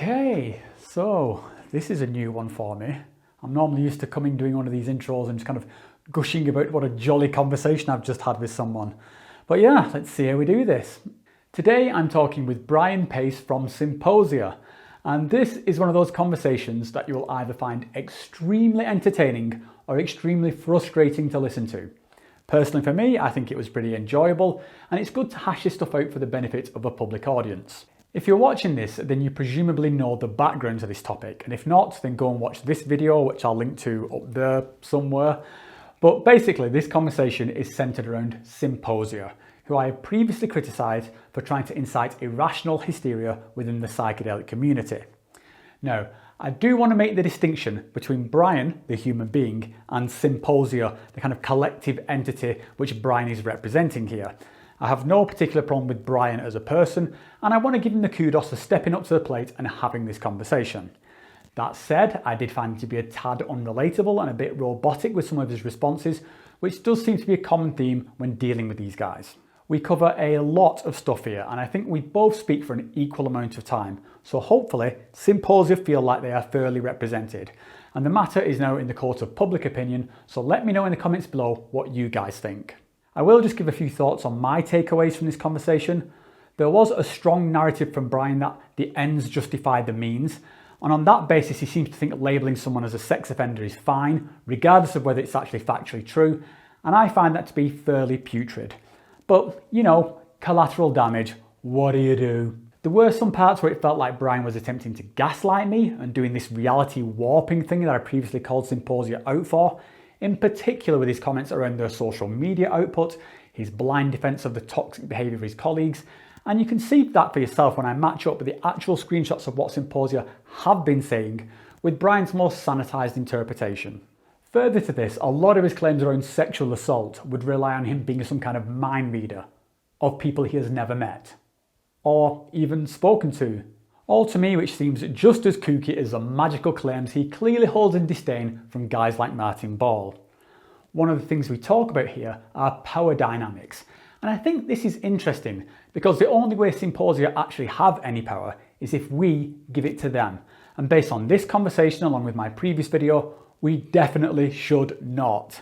Okay, so this is a new one for me. I'm normally used to doing one of these intros and just kind of gushing about what a jolly conversation I've just had with someone. But yeah, let's see how we do this. Today I'm talking with Brian Pace from Psymposia, and this is one of those conversations that you will either find extremely entertaining or extremely frustrating to listen to. Personally for me, I think it was pretty enjoyable, and it's good to hash this stuff out for the benefit of a public audience. If you're watching this, then you presumably know the background to this topic, and if not, then go and watch this video, which I'll link to up there somewhere. But basically, this conversation is centered around Psymposia, who I have previously criticised for trying to incite irrational hysteria within the psychedelic community. Now, I do want to make the distinction between Brian, the human being, and Psymposia, the kind of collective entity which Brian is representing here. I have no particular problem with Brian as a person, and I want to give him the kudos for stepping up to the plate and having this conversation. That said, I did find him to be a tad unrelatable and a bit robotic with some of his responses, which does seem to be a common theme when dealing with these guys. We cover a lot of stuff here, and I think we both speak for an equal amount of time, so hopefully Psymposia feel like they are fairly represented. And the matter is now in the court of public opinion, so let me know in the comments below what you guys think. I will just give a few thoughts on my takeaways from this conversation. There was a strong narrative from Brian that the ends justify the means, and on that basis he seems to think labelling someone as a sex offender is fine, regardless of whether it's actually factually true, and I find that to be fairly putrid. But, you know, collateral damage, what do you do? There were some parts where it felt like Brian was attempting to gaslight me and doing this reality warping thing that I previously called Psymposia out for, in particular with his comments around their social media output, his blind defence of the toxic behaviour of his colleagues, and you can see that for yourself when I match up with the actual screenshots of what Psymposia have been saying with Brian's more sanitised interpretation. Further to this, a lot of his claims around sexual assault would rely on him being some kind of mind reader of people he has never met, or even spoken to. All to me which seems just as kooky as the magical claims he clearly holds in disdain from guys like Martin Ball. One of the things we talk about here are power dynamics, and I think this is interesting because the only way Psymposia actually have any power is if we give it to them, and based on this conversation along with my previous video, we definitely should not.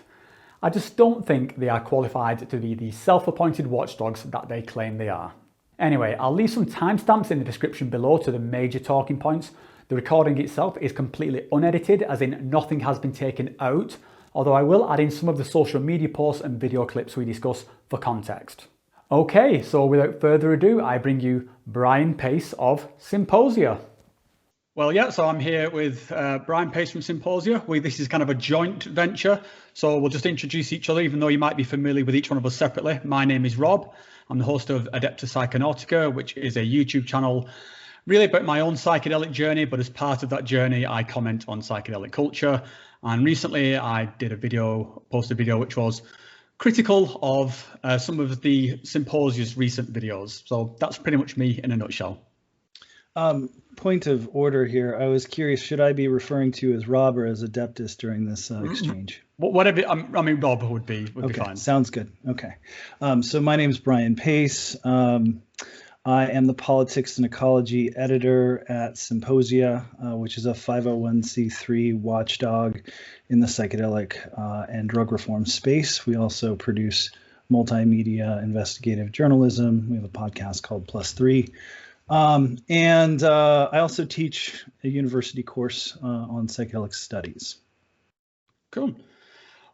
I just don't think they are qualified to be the self-appointed watchdogs that they claim they are. Anyway, I'll leave some timestamps in the description below to the major talking points. The recording itself is completely unedited, as in nothing has been taken out, although I will add in some of the social media posts and video clips we discuss for context. Okay, so without further ado, I bring you Brian Pace of Psymposia. Well, yeah, so I'm here with Brian Pace from Psymposia. This is kind of a joint venture, so we'll just introduce each other, even though you might be familiar with each one of us separately. My name is Rob. I'm the host of Adeptus Psychonautica, which is a YouTube channel really about my own psychedelic journey, but as part of that journey, I comment on psychedelic culture. And recently I did posted a video which was critical of some of the Psymposia's recent videos. So that's pretty much me in a nutshell. Point of order here. I was curious, should I be referring to you as Rob or as Adeptus during this exchange? Whatever. I mean, Rob would be fine. Sounds good. Okay. So my name is Brian Pace. I am the politics and ecology editor at Psymposia, which is a 501c3 watchdog in the psychedelic and drug reform space. We also produce multimedia investigative journalism. We have a podcast called Plus Three. And I also teach a university course on psychedelic studies. Cool.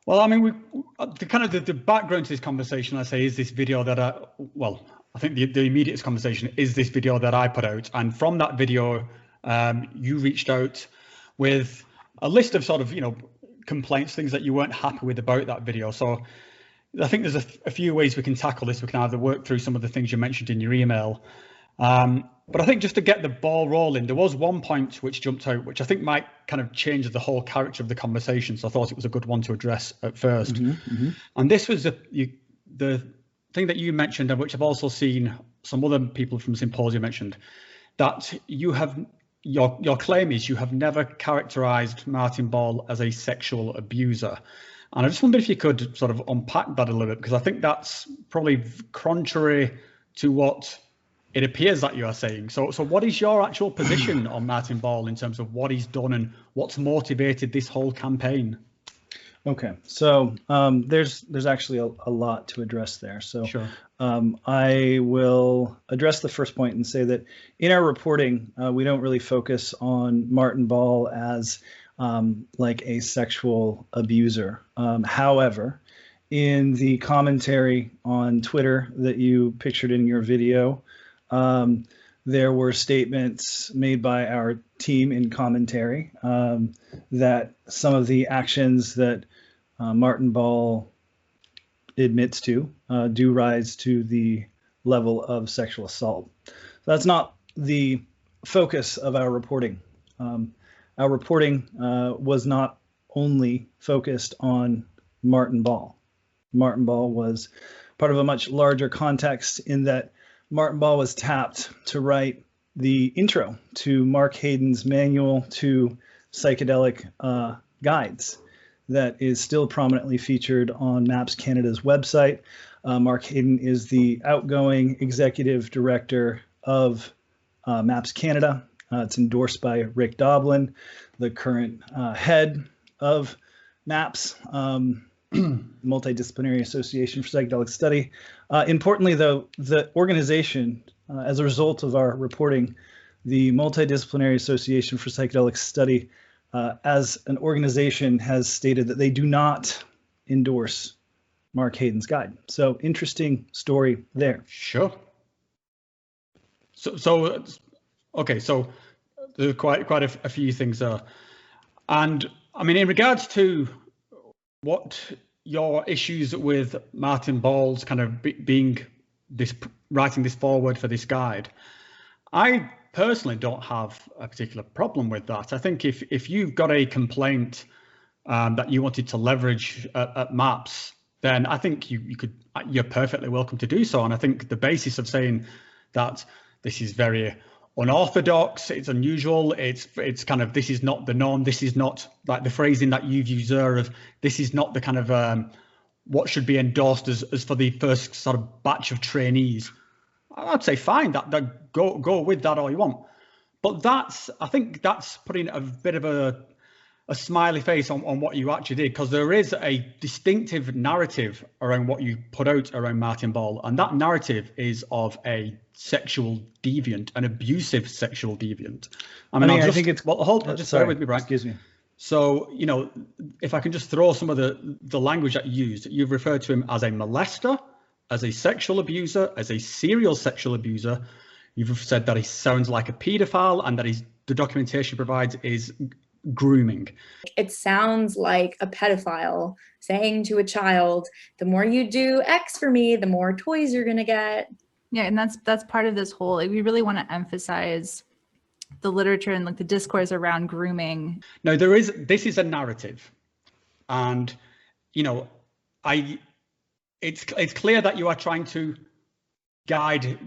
Well, I mean, the background to this conversation, I say, is this video that I think the immediate conversation is this video that I put out, and from that video, you reached out with a list of sort of, complaints, things that you weren't happy with about that video. So I think there's a few ways we can tackle this. We can either work through some of the things you mentioned in your email. But I think just to get the ball rolling, there was one point which jumped out, which I think might kind of change the whole character of the conversation. So I thought it was a good one to address at first. And this was the thing that you mentioned, and which I've also seen some other people from Psymposia mentioned, that your claim is you have never characterized Martin Ball as a sexual abuser. And I just wondered if you could sort of unpack that a little bit, because I think that's probably contrary to what it appears that you are saying. So what is your actual position on Martin Ball in terms of what he's done and what's motivated this whole campaign? Okay, so there's actually a lot to address there. So sure. I will address the first point and say that in our reporting, we don't really focus on Martin Ball as like a sexual abuser. However, in the commentary on Twitter that you pictured in your video, there were statements made by our team in commentary that some of the actions that Martin Ball admits to do rise to the level of sexual assault. So that's not the focus of our reporting. Our reporting was not only focused on Martin Ball. Martin Ball was part of a much larger context in that Martin Ball was tapped to write the intro to Mark Hayden's manual to psychedelic guides that is still prominently featured on MAPS Canada's website. Mark Hayden is the outgoing executive director of MAPS Canada. It's endorsed by Rick Doblin, the current head of MAPS, Multidisciplinary Association for Psychedelic Study. Importantly, though, the organization, as a result of our reporting, the Multidisciplinary Association for Psychedelic Study, as an organization, has stated that they do not endorse Mark Hayden's guide. So interesting story there. Sure. So okay, so there are quite a few things there. And I mean, in regards to what your issues with Martin Ball's kind of being this, writing this forward for this guide, I personally don't have a particular problem with that. I think if you've got a complaint that you wanted to leverage at MAPS, then I think you're perfectly welcome to do so. And I think the basis of saying that this is very unorthodox, it's unusual, it's kind of, this is not the norm, this is not, like the phrasing that you've used there of, this is not the kind of what should be endorsed as for the first sort of batch of trainees. I'd say fine, that go with that all you want, but I think that's putting a bit of a smiley face on what you actually did, because there is a distinctive narrative around what you put out around Martin Ball, and that narrative is of a sexual deviant, an abusive sexual deviant. I think it's, well, just bear with me, Brian. Excuse me. So, you know, if I can just throw some of the language that you used, you've referred to him as a molester, as a sexual abuser, as a serial sexual abuser. You've said that he sounds like a paedophile, and that the documentation provides is grooming. It sounds like a pedophile saying to a child, the more you do X for me, the more toys you're gonna get. Yeah, and that's part of this whole, like, we really want to emphasize the literature and like the discourse around grooming. No, this is a narrative, and you know, it's clear that you are trying to guide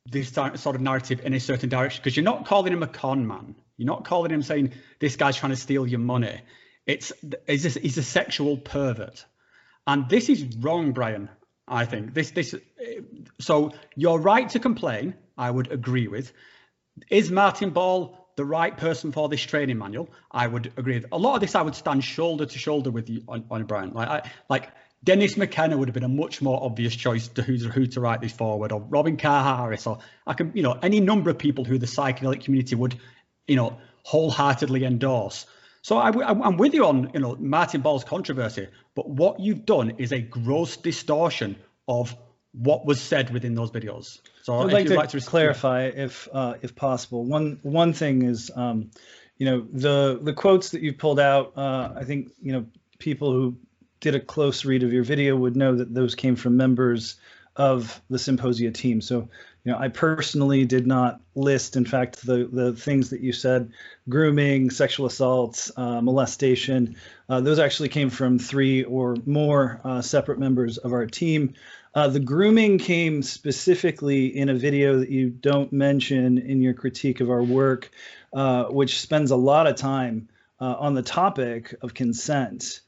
this sort of narrative in a certain direction, because you're not calling him a con man. You're not calling him saying this guy's trying to steal your money. He's a sexual pervert, and this is wrong, Brian. I think so you're right to complain. I would agree with. Is Martin Ball the right person for this training manual? I would agree with. A lot of this I would stand shoulder to shoulder with you on Brian. Like Dennis McKenna would have been a much more obvious choice to who to write this forward, or Robin Carr Harris, or any number of people who the psychedelic community would wholeheartedly endorse. So I'm with you on Martin Ball's controversy, but what you've done is a gross distortion of what was said within those videos. So I'd like to clarify, if possible. One thing is, the quotes that you've pulled out. I think people who did a close read of your video would know that those came from members of the Psymposia team. So I personally did not list, in fact, the things that you said: grooming, sexual assaults, molestation. Those actually came from 3 or more separate members of our team. The grooming came specifically in a video that you don't mention in your critique of our work, which spends a lot of time on the topic of consent.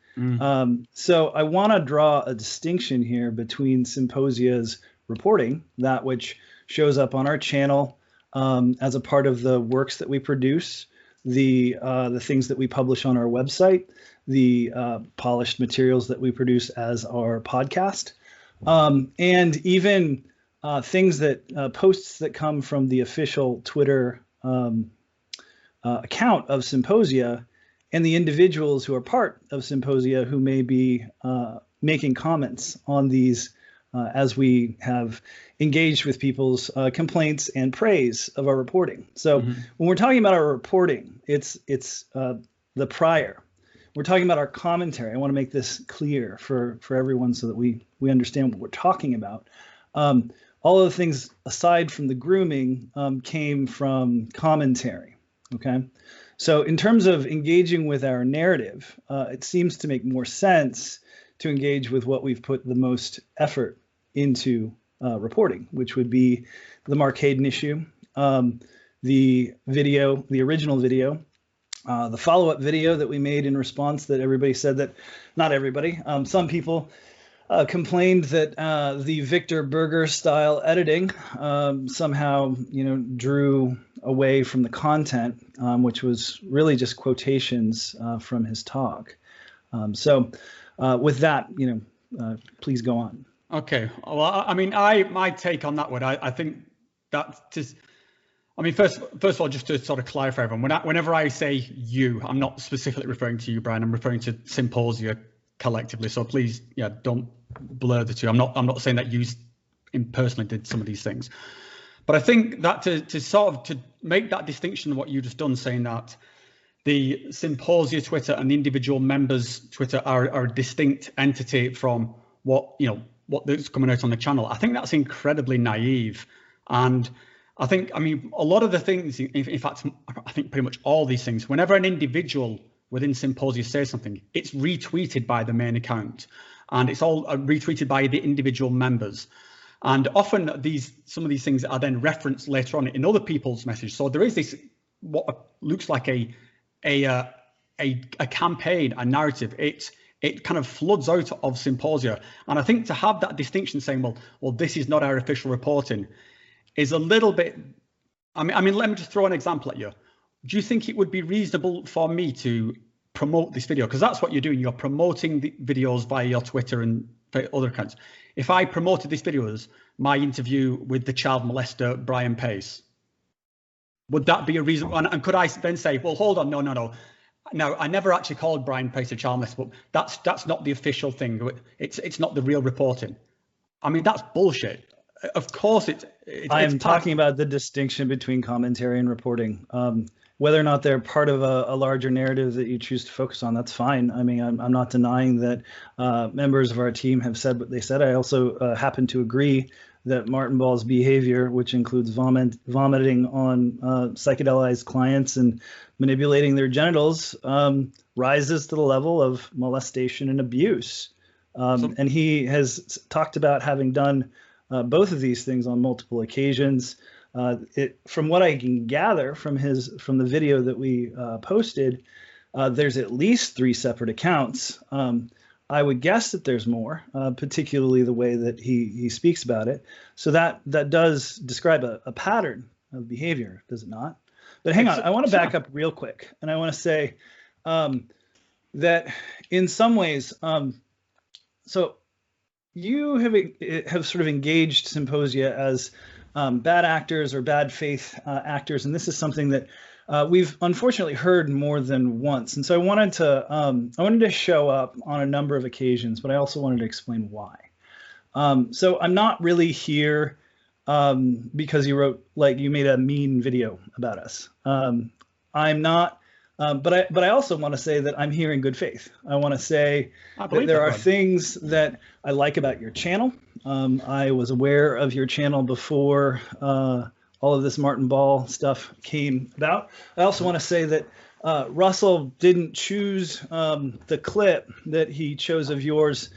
So I want to draw a distinction here between Symposia's reporting, that which shows up on our channel as a part of the works that we produce, the things that we publish on our website, the polished materials that we produce as our podcast, and even things that posts that come from the official Twitter account of Psymposia, and the individuals who are part of Psymposia who may be making comments on these as we have engaged with people's complaints and praise of our reporting. So when we're talking about our reporting, it's the prior. We're talking about our commentary. I want to make this clear for everyone so that we understand what we're talking about. All of the things aside from the grooming came from commentary. Okay, so in terms of engaging with our narrative, it seems to make more sense to engage with what we've put the most effort into reporting, which would be the Mark Hayden issue, the video, the original video, the follow-up video that we made in response that everybody said that, not everybody, some people complained that the Victor Berger style editing somehow, drew away from the content, which was really just quotations from his talk. So with that, please go on. Okay. Well, I mean, my take on that one, I think that just, I mean, first of all, just to sort of clarify everyone, whenever I say you, I'm not specifically referring to you, Brian. I'm referring to Psymposia collectively. So please, don't blur the two. I'm not saying that you personally did some of these things, but I think that to make that distinction, what you just done, saying that the Psymposia Twitter and the individual members Twitter are a distinct entity from what's coming out on the channel. I think that's incredibly naive. And I think, a lot of the things, in fact, I think pretty much all these things, whenever an individual within Psymposia says something, it's retweeted by the main account, and it's all retweeted by the individual members. And often some of these things are then referenced later on in other people's messages. So there is this, what looks like a campaign, a narrative. It kind of floods out of Psymposia. And I think to have that distinction saying, well, this is not our official reporting, is a little bit, I mean, let me just throw an example at you. Do you think it would be reasonable for me to promote this video? Because that's what you're doing. You're promoting the videos via your Twitter and other accounts. If I promoted this video as my interview with the child molester, Brian Pace, would that be a reason? And could I then say, well, hold on, no. Now, I never actually called Brian Pace a child molester, but that's not the official thing. It's not the real reporting. I mean, that's bullshit. Of course, I'm talking about the distinction between commentary and reporting. Whether or not they're part of a larger narrative that you choose to focus on, that's fine. I mean, I'm not denying that members of our team have said what they said. I also happen to agree that Martin Ball's behavior, which includes vomiting on psychedelized clients and manipulating their genitals, rises to the level of molestation and abuse. And he has talked about having done both of these things on multiple occasions. From what I can gather from the video that we posted, there's at least 3 separate accounts. I would guess that there's more, particularly the way that he speaks about it. So that does describe a pattern of behavior, does it not? But hang on, I want to back up real quick, and I want to say that in some ways, so you have sort of engaged Psymposia as bad actors or bad faith actors, and this is something that we've unfortunately heard more than once. And so I wanted to show up on a number of occasions, but I also wanted to explain why. So I'm not really here because you made a mean video about us. I'm not. But I also want to say that I'm here in good faith. I want to say that there are things that I like about your channel. I was aware of your channel before all of this Martin Ball stuff came about. I also want to say that Russell didn't choose the clip that he chose of yours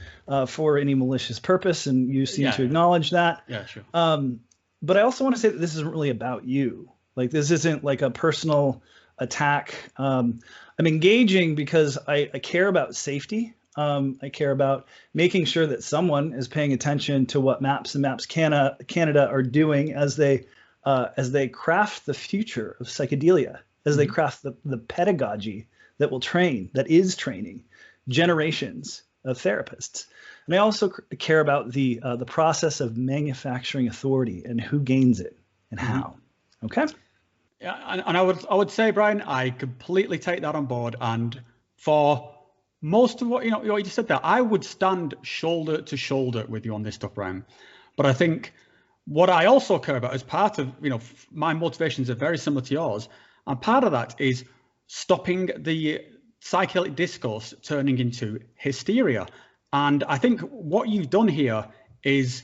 for any malicious purpose, and you seem to acknowledge that. Yeah, sure. But I also want to say that this isn't really about you. Like, this isn't like a personal attack. I'm engaging because I care about safety I care about making sure that someone is paying attention to what MAPS and MAPS Canada are doing as they craft the future of psychedelia, as they craft the pedagogy that is training generations of therapists. And I also care about the process of manufacturing authority and who gains it and how. Okay. Yeah, and I would say, Brian, I completely take that on board. And for most of what you just said there, I would stand shoulder to shoulder with you on this stuff, Brian. But I think what I also care about as part of, my motivations are very similar to yours. And part of that is stopping the psychedelic discourse turning into hysteria. And I think what you've done here is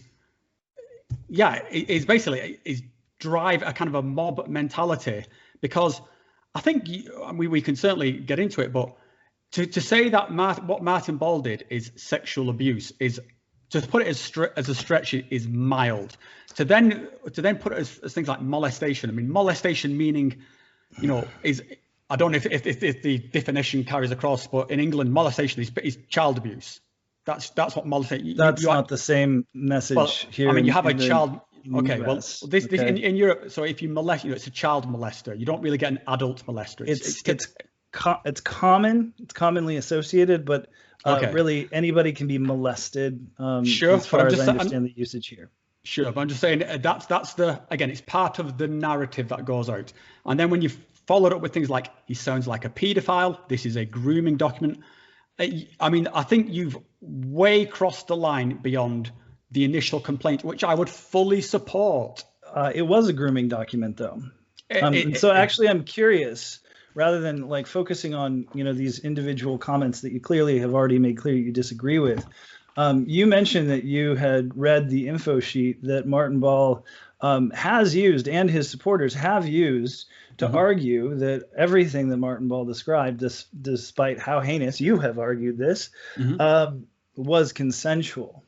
basically drive a kind of a mob mentality, because I think we can certainly get into it, but to say that what Martin Ball did is sexual abuse is, to put it as a stretch, is mild. To then put it as things like molestation. I mean, molestation meaning, is, I don't know if the definition carries across, but in England, molestation is child abuse. That's what molestation. That's not the same message here. I mean, you have a child. Okay, well, this in Europe. So if you molest, it's a child molester. You don't really get an adult molester. It's commonly associated, but really anybody can be molested. Sure, as far as I understand the usage here. Sure, but I'm just saying that's it's part of the narrative that goes out. And then when you follow it up with things like, he sounds like a paedophile, this is a grooming document. I mean, I think you've way crossed the line beyond the initial complaint, which I would fully support. It was a grooming document, though. Actually, I'm curious, rather than like focusing on these individual comments that you clearly have already made clear you disagree with. You mentioned that you had read the info sheet that Martin Ball has used, and his supporters have used, to argue that everything that Martin Ball described, despite how heinous you have argued this, was consensual.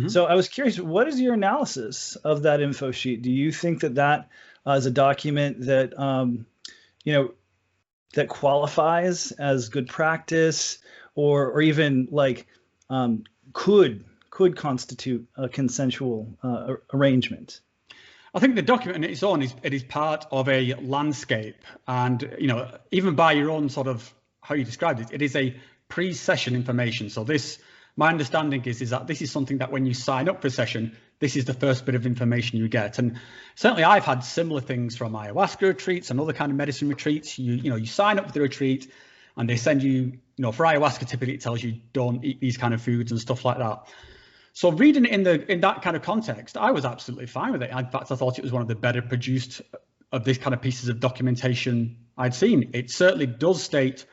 So I was curious, what is your analysis of that info sheet? Do you think that is a document that that qualifies as good practice, or even like could constitute a consensual arrangement? I think the document in its own is part of a landscape, and even by your own sort of how you described it, it is a pre-session information. So my understanding is that this is something that when you sign up for a session, this is the first bit of information you get. And certainly I've had similar things from ayahuasca retreats and other kind of medicine retreats. You sign up for the retreat and they send you, for ayahuasca typically it tells you don't eat these kind of foods and stuff like that. So reading it in that kind of context, I was absolutely fine with it. In fact, I thought it was one of the better produced of these kind of pieces of documentation I'd seen. It certainly does state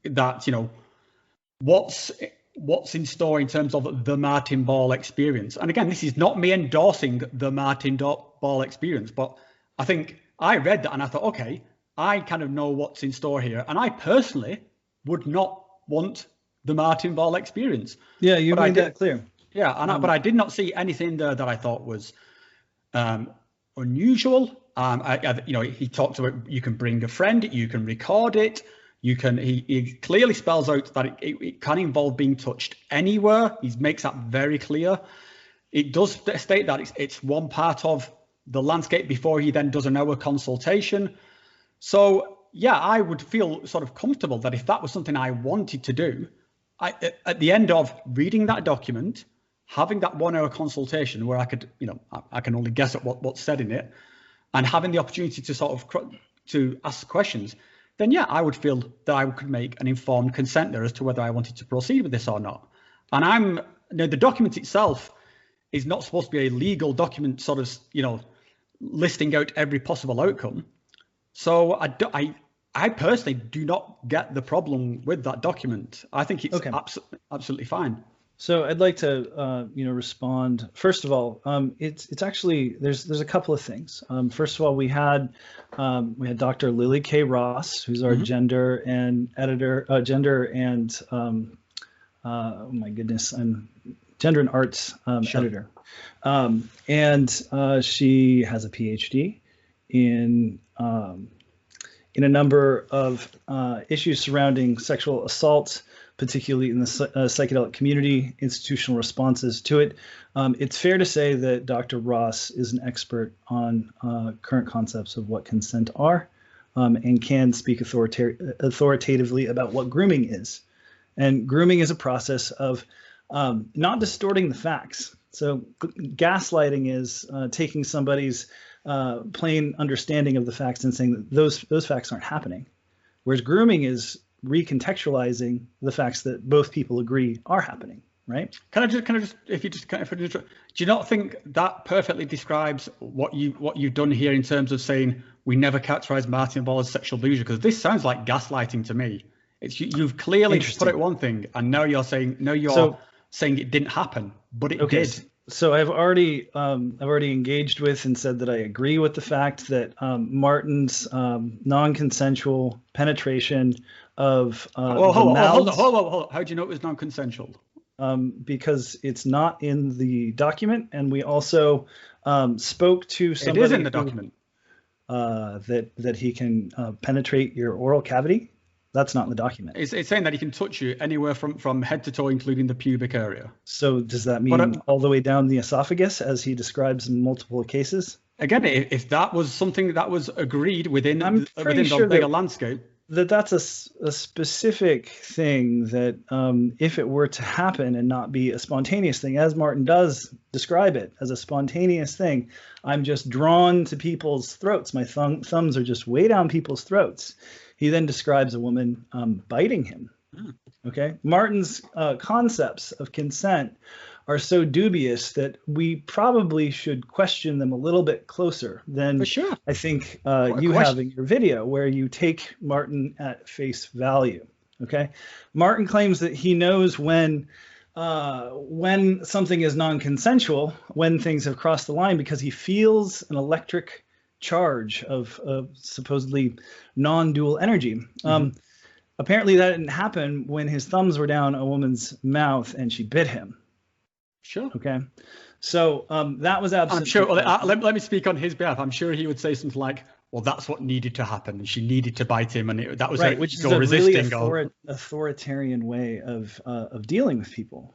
that, what's in store in terms of the Martin Ball experience. And again, this is not me endorsing the Martin Ball experience, but I think I read that and I thought, okay, I kind of know what's in store here. And I personally would not want the Martin Ball experience. Yeah, you made that clear. Yeah, but I did not see anything there that I thought was unusual. He talked about you can bring a friend, you can record it. He clearly spells out that it can involve being touched anywhere. He makes that very clear. It does state that it's one part of the landscape before he then does an hour consultation. So yeah, I would feel sort of comfortable that if that was something I wanted to do, at the end of reading that document, having that 1 hour consultation where I could, I can only guess at what's said in it, and having the opportunity to sort of to ask questions, then yeah, I would feel that I could make an informed consent there as to whether I wanted to proceed with this or not. And the document itself is not supposed to be a legal document, sort of, listing out every possible outcome. So I personally do not get the problem with that document. I think it's absolutely fine. So I'd like to, respond. First of all, it's actually there's a couple of things. First of all, we had Dr. Lily K. Ross, who's our gender and editor, gender and gender and arts editor, and she has a PhD in in a number of issues surrounding sexual assault, particularly in the psychedelic community, institutional responses to it. It's fair to say that Dr. Ross is an expert on current concepts of what consent are, and can speak authoritatively about what grooming is. And grooming is a process of not distorting the facts. So gaslighting is taking somebody's plain understanding of the facts and saying that those facts aren't happening. Whereas grooming is recontextualizing the facts that both people agree are happening, right? Can I just, do you not think that perfectly describes what you've done here in terms of saying we never characterize Martin Ball as sexual abuser? Because this sounds like gaslighting to me. It's you've clearly put it one thing, and now you're saying saying it didn't happen, but it did. So I've already engaged with and said that I agree with the fact that Martin's non-consensual penetration of hold on. How do you know it was non-consensual? Because it's not in the document, and we also spoke to somebody. It is in the document. That he can penetrate your oral cavity. That's not in the document. It's saying that he can touch you anywhere from head to toe, including the pubic area. So does that mean all the way down the esophagus, as he describes in multiple cases? Again, if that was something that was agreed within the bigger landscape. That's a specific thing that if it were to happen and not be a spontaneous thing, as Martin does describe it as a spontaneous thing, I'm just drawn to people's throats. My thumbs are just way down people's throats. He then describes a woman biting him. Okay, Martin's concepts of consent are so dubious that we probably should question them a little bit closer than I think you have in your video, where you take Martin at face value. Okay, Martin claims that he knows when something is non-consensual, when things have crossed the line, because he feels an electric charge of supposedly non-dual energy. Apparently that didn't happen when his thumbs were down a woman's mouth and she bit him. Sure. Okay. So that was absolutely. I'm sure. Let me speak on his behalf. I'm sure he would say something like, "Well, that's what needed to happen, and she needed to bite him, and that was right." Which is a really authoritarian way of dealing with people.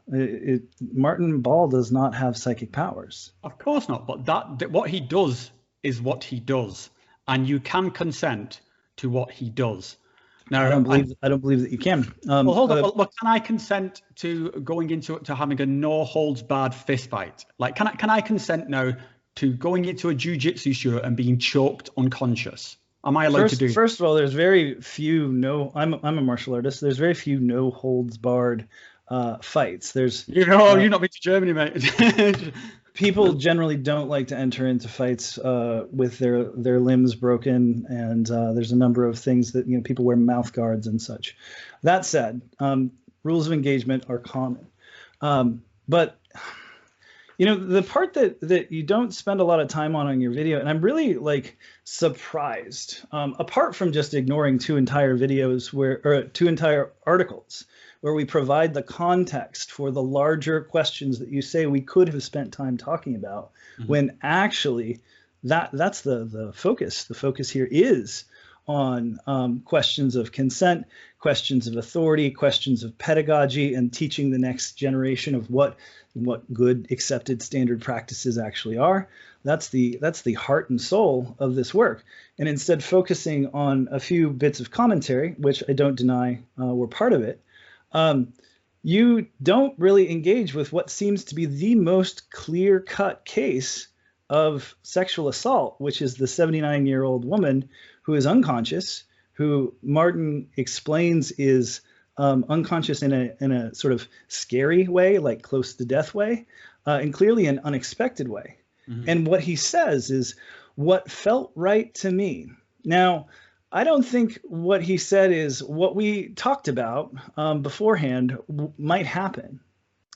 Martin Ball does not have psychic powers. Of course not. But what he does is what he does, and you can consent to what he does. Now, I don't believe that you can. Well, hold on. Look, can I consent to going into having a no holds barred fist fight? Like, can I consent now to going into a jiu-jitsu show and being choked unconscious? Am I allowed to do? First of all, there's very few I'm a martial artist. There's very few no holds barred fights. There's you've not been to Germany, mate. People generally don't like to enter into fights with their limbs broken, and there's a number of things that people wear mouth guards and such. That said, rules of engagement are common, but the part that you don't spend a lot of time on your video, and I'm really surprised, apart from just ignoring two entire articles where we provide the context for the larger questions that you say we could have spent time talking about, when actually that's the focus. The focus here is on questions of consent, questions of authority, questions of pedagogy, and teaching the next generation of what good accepted standard practices actually are. That's the heart and soul of this work. And instead focusing on a few bits of commentary, which I don't deny were part of it, you don't really engage with what seems to be the most clear-cut case of sexual assault, which is the 79-year-old woman who is unconscious, who Martin explains is unconscious in a sort of scary way, like close to death way, and clearly an unexpected way. And what he says is what felt right to me. Now, I don't think what he said is what we talked about beforehand might happen,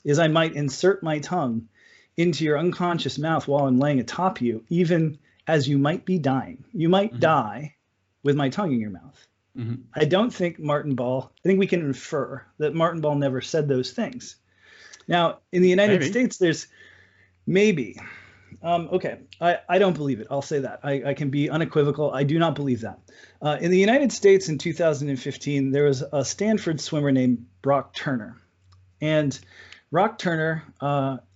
is I might insert my tongue into your unconscious mouth while I'm laying atop you, even as you might be dying. You might die with my tongue in your mouth. I don't think I think we can infer that Martin Ball never said those things. Now, in the United States, there's maybe Okay, I don't believe it. I'll say that. I can be unequivocal. I do not believe that. In the United States in 2015, there was a Stanford swimmer named Brock Turner. And Brock Turner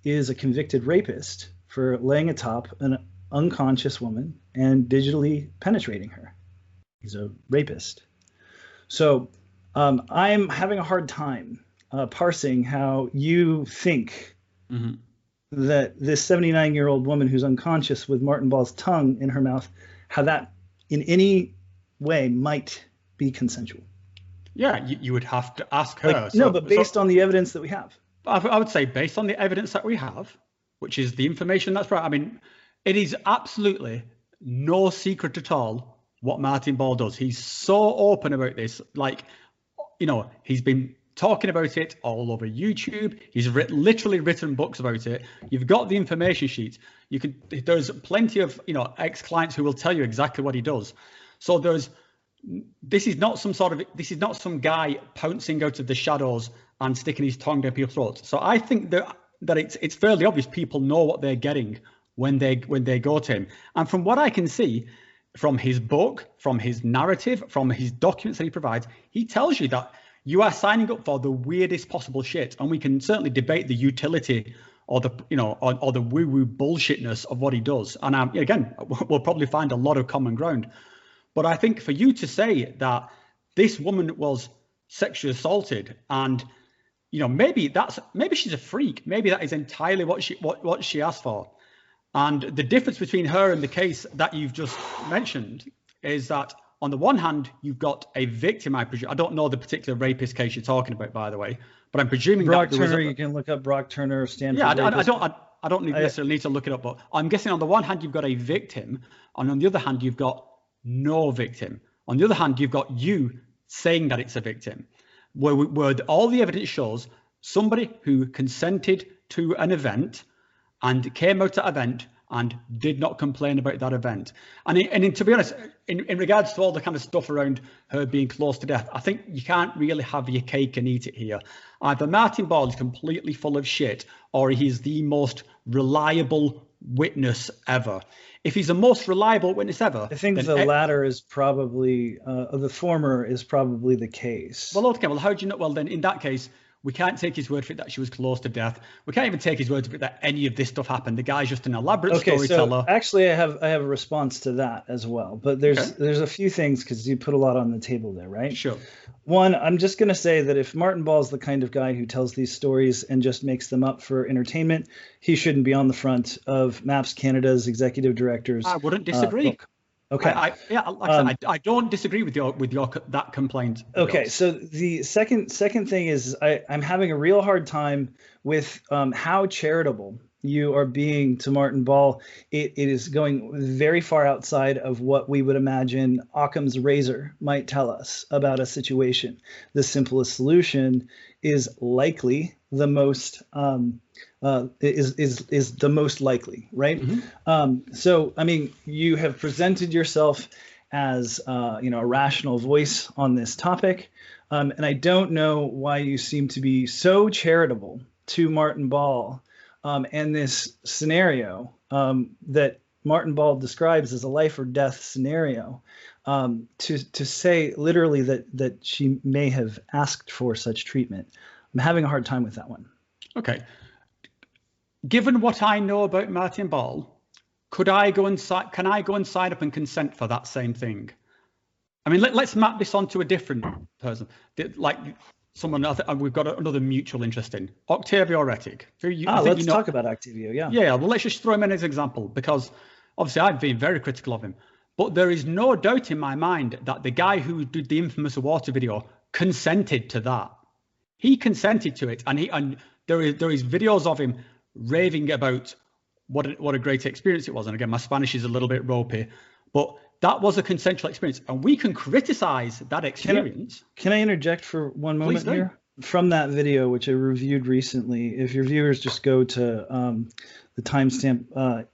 is a convicted rapist for laying atop an unconscious woman and digitally penetrating her. He's a rapist. So I'm having a hard time parsing how you think that this 79-year-old woman who's unconscious with Martin Ball's tongue in her mouth, how that in any way might be consensual. Yeah, you would have to ask her. Like, no, but based on the evidence that we have. I would say based on the evidence that we have, which is the information that's right. I mean, it is absolutely no secret at all what Martin Ball does. He's so open about this. Like, you know, he's been talking about it all over YouTube. He's literally written books about it. You've got the information sheet. There's plenty of, you know, ex-clients who will tell you exactly what he does. So this is not some guy pouncing out of the shadows and sticking his tongue down people's throats. So I think that it's fairly obvious people know what they're getting when they go to him. And from what I can see from his book, from his narrative, from his documents that he provides, he tells you that you are signing up for the weirdest possible shit. And we can certainly debate the utility or the, you know, or the woo-woo bullshitness of what he does. And again, we'll probably find a lot of common ground. But I think for you to say that this woman was sexually assaulted and, you know, maybe she's a freak. Maybe that is entirely what she asked for. And the difference between her and the case that you've just mentioned is that on the one hand, you've got a victim, I presume. I don't know the particular rapist case you're talking about, by the way, but I'm presuming Brock Turner, you can look up Brock Turner, Stanford. Yeah, I don't necessarily need to look it up, but I'm guessing on the one hand, you've got a victim, and on the other hand, you've got no victim. On the other hand, you've got you saying that it's a victim, where all the evidence shows somebody who consented to an event and came out at event and did not complain about that event. And to be honest, in regards to all the kind of stuff around her being close to death, I think you can't really have your cake and eat it here. Either Martin Ball is completely full of shit, or he's the most reliable witness ever. If he's the most reliable witness ever, I think the latter is probably, the former is probably the case. Well, okay, well, how do you know? Well, then in that case, we can't take his word for it that she was close to death. We can't even take his word for it that any of this stuff happened. The guy's just an elaborate storyteller. So actually, I have a response to that as well. But there's a few things because you put a lot on the table there, right? Sure. One, I'm just going to say that if Martin Ball's the kind of guy who tells these stories and just makes them up for entertainment, he shouldn't be on the front of MAPS Canada's executive director's. I wouldn't disagree. Book. Okay. I don't disagree with your that complaint. Okay, so the second thing is I'm having a real hard time with how charitable you are being to Martin Ball. It is going very far outside of what we would imagine Occam's razor might tell us about a situation. The simplest solution is likely the most is the most likely, right? Mm-hmm. So, I mean, you have presented yourself as a rational voice on this topic, and I don't know why you seem to be so charitable to Martin Ball and this scenario that Martin Ball describes as a life or death scenario. To say literally that she may have asked for such treatment. I'm having a hard time with that one. Okay. Given what I know about Martin Ball, can I go and sign up and consent for that same thing? I mean, let's map this onto a different person, like someone we've got another mutual interest in, Octavio Rettig. Let's talk about Octavio. Yeah. Yeah. Well, let's just throw him in as an example because obviously I've been very critical of him, but there is no doubt in my mind that the guy who did the infamous water video consented to that. He consented to it, and there is videos of him raving about what a great experience it was. And again, my Spanish is a little bit ropey, but that was a consensual experience, and we can criticize that experience. Can I interject for one moment here? From that video, which I reviewed recently, if your viewers just go to the timestamp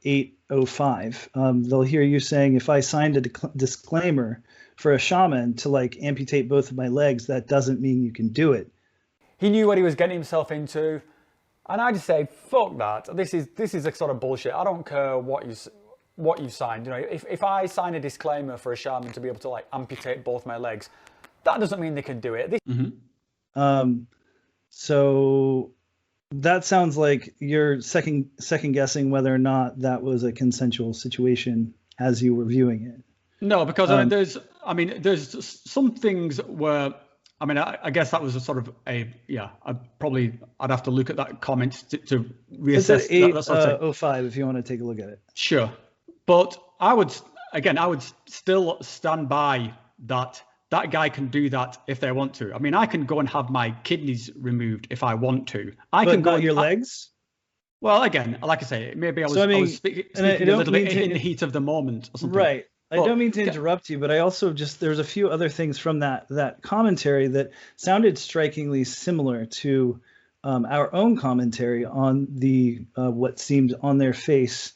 8:05, they'll hear you saying, if I signed a disclaimer for a shaman to amputate both of my legs, that doesn't mean you can do it. He knew what he was getting himself into. And I just say, fuck that. This is a sort of bullshit. I don't care what you signed. You know, if I sign a disclaimer for a shaman to be able to like amputate both my legs, that doesn't mean they can do it. So that sounds like you're second guessing whether or not that was a consensual situation as you were viewing it. No, because there's some things where, I guess that was a sort of I'd have to look at that comment to reassess. It's at 8:05 if you want to take a look at it. Sure. But I would still stand by that guy can do that if they want to. I mean, I can go and have my kidneys removed if I want to. But not your legs? Well, again, like I say, maybe I was speaking a little bit in the heat of the moment or something. Right. I don't mean to interrupt you, but I also there's a few other things from that commentary that sounded strikingly similar to our own commentary on the what seemed on their face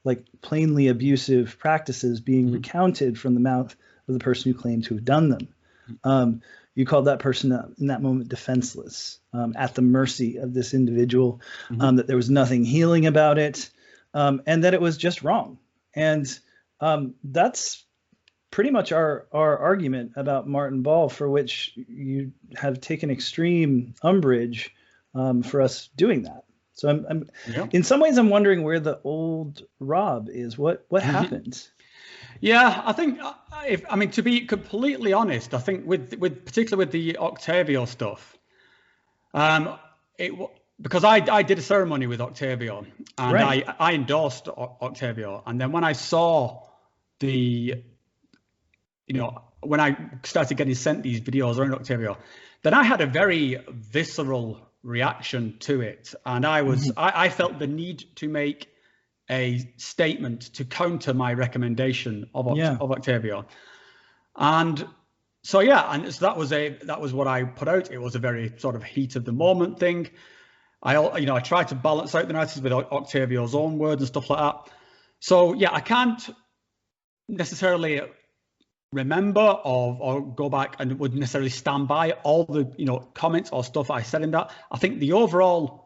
like plainly abusive practices being recounted from the mouth of the person who claimed to have done them. You called that person in that moment defenseless, at the mercy of this individual, that there was nothing healing about it, and that it was just wrong. And that's pretty much our argument about Martin Ball, for which you have taken extreme umbrage for us doing that. So I'm in some ways I'm wondering where the old Rob is. What happened? Yeah, I think to be completely honest, I think with particularly with the Octavio stuff, because I did a ceremony with Octavio and right. I endorsed Octavio, and then when I saw when I started getting sent these videos around Octavio, then I had a very visceral reaction to it, and I felt the need to make a statement to counter my recommendation of Octavio, and so that was what I put out. It was a very sort of heat of the moment thing. I tried to balance out the narratives with Octavio's own words and stuff like that. So I can't necessarily remember or go back and would necessarily stand by all the comments or stuff I said in that. I think the overall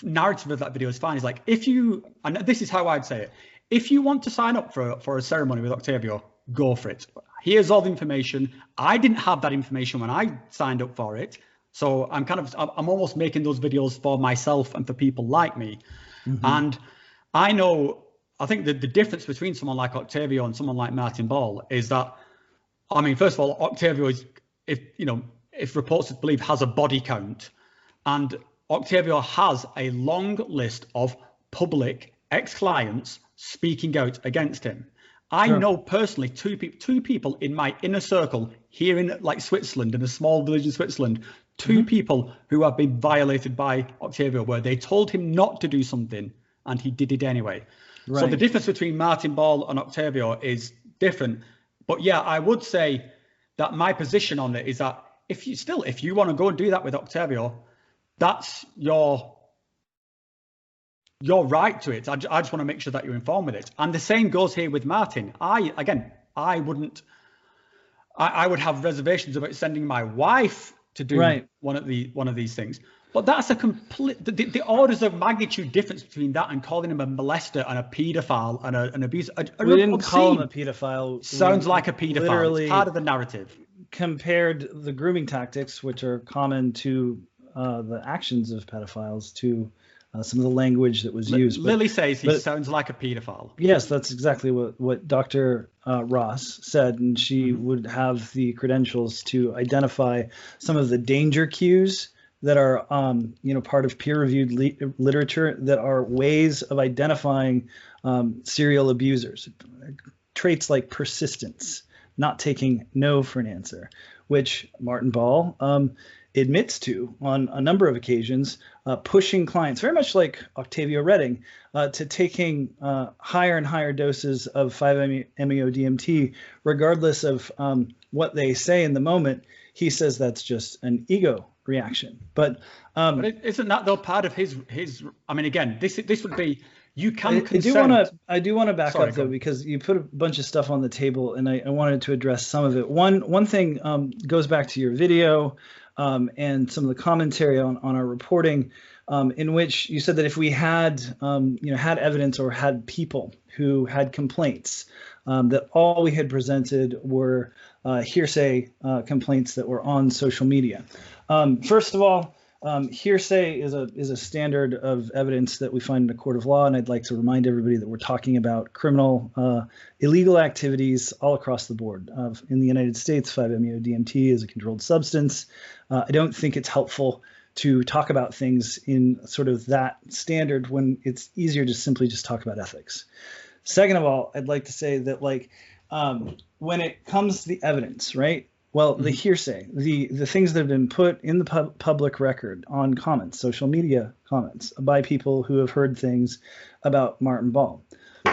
narrative of that video is fine. It's like, and this is how I'd say it, if you want to sign up for a ceremony with Octavio, go for it. Here's all the information. I didn't have that information when I signed up for it, so I'm almost making those videos for myself and for people like me. And I think that the difference between someone like Octavio and someone like Martin Ball is that, first of all, Octavio is, if reports to believe, has a body count, and Octavio has a long list of public ex-clients speaking out against him. I know personally two people in my inner circle here in like Switzerland, in a small village in Switzerland, two people who have been violated by Octavio, where they told him not to do something and he did it anyway. Right. So the difference between Martin Ball and Octavio is different. But I would say that my position on it is that if you want to go and do that with Octavio, that's your right to it. I just want to make sure that you're informed with it. And the same goes here with Martin. I would have reservations about sending my wife to do one of these things. But that's a complete, the orders of magnitude difference between that and calling him a molester and a paedophile and an abuser. We didn't call him a pedophile. Sounds like a pedophile. It's part of the narrative. Compared the grooming tactics, which are common to the actions of pedophiles, to some of the language that was used. Lily says he sounds like a pedophile. Yes, that's exactly what Dr. Ross said, and she would have the credentials to identify some of the danger cues that are, part of peer-reviewed literature that are ways of identifying serial abusers. Traits like persistence, not taking no for an answer, which Martin Ball admits to on a number of occasions, pushing clients, very much like Octavio Rettig, to taking higher and higher doses of 5-MeO DMT, regardless of what they say in the moment. He says that's just an ego reaction. But isn't that though part of his? Again, this would be, you can consent. I do want to back up though, because you put a bunch of stuff on the table, and I wanted to address some of it. One thing goes back to your video, and some of the commentary on our reporting, in which you said that if we had, had evidence or had people who had complaints, that all we had presented were hearsay complaints that were on social media. First of all, hearsay is a standard of evidence that we find in a court of law, and I'd like to remind everybody that we're talking about criminal, illegal activities all across the board. In the United States, 5-MeO DMT is a controlled substance. I don't think it's helpful to talk about things in sort of that standard when it's easier to simply just talk about ethics. Second of all, I'd like to say that, like, when it comes to the evidence, right? Well, the hearsay, the things that have been put in the public record on comments, social media comments by people who have heard things about Martin Ball.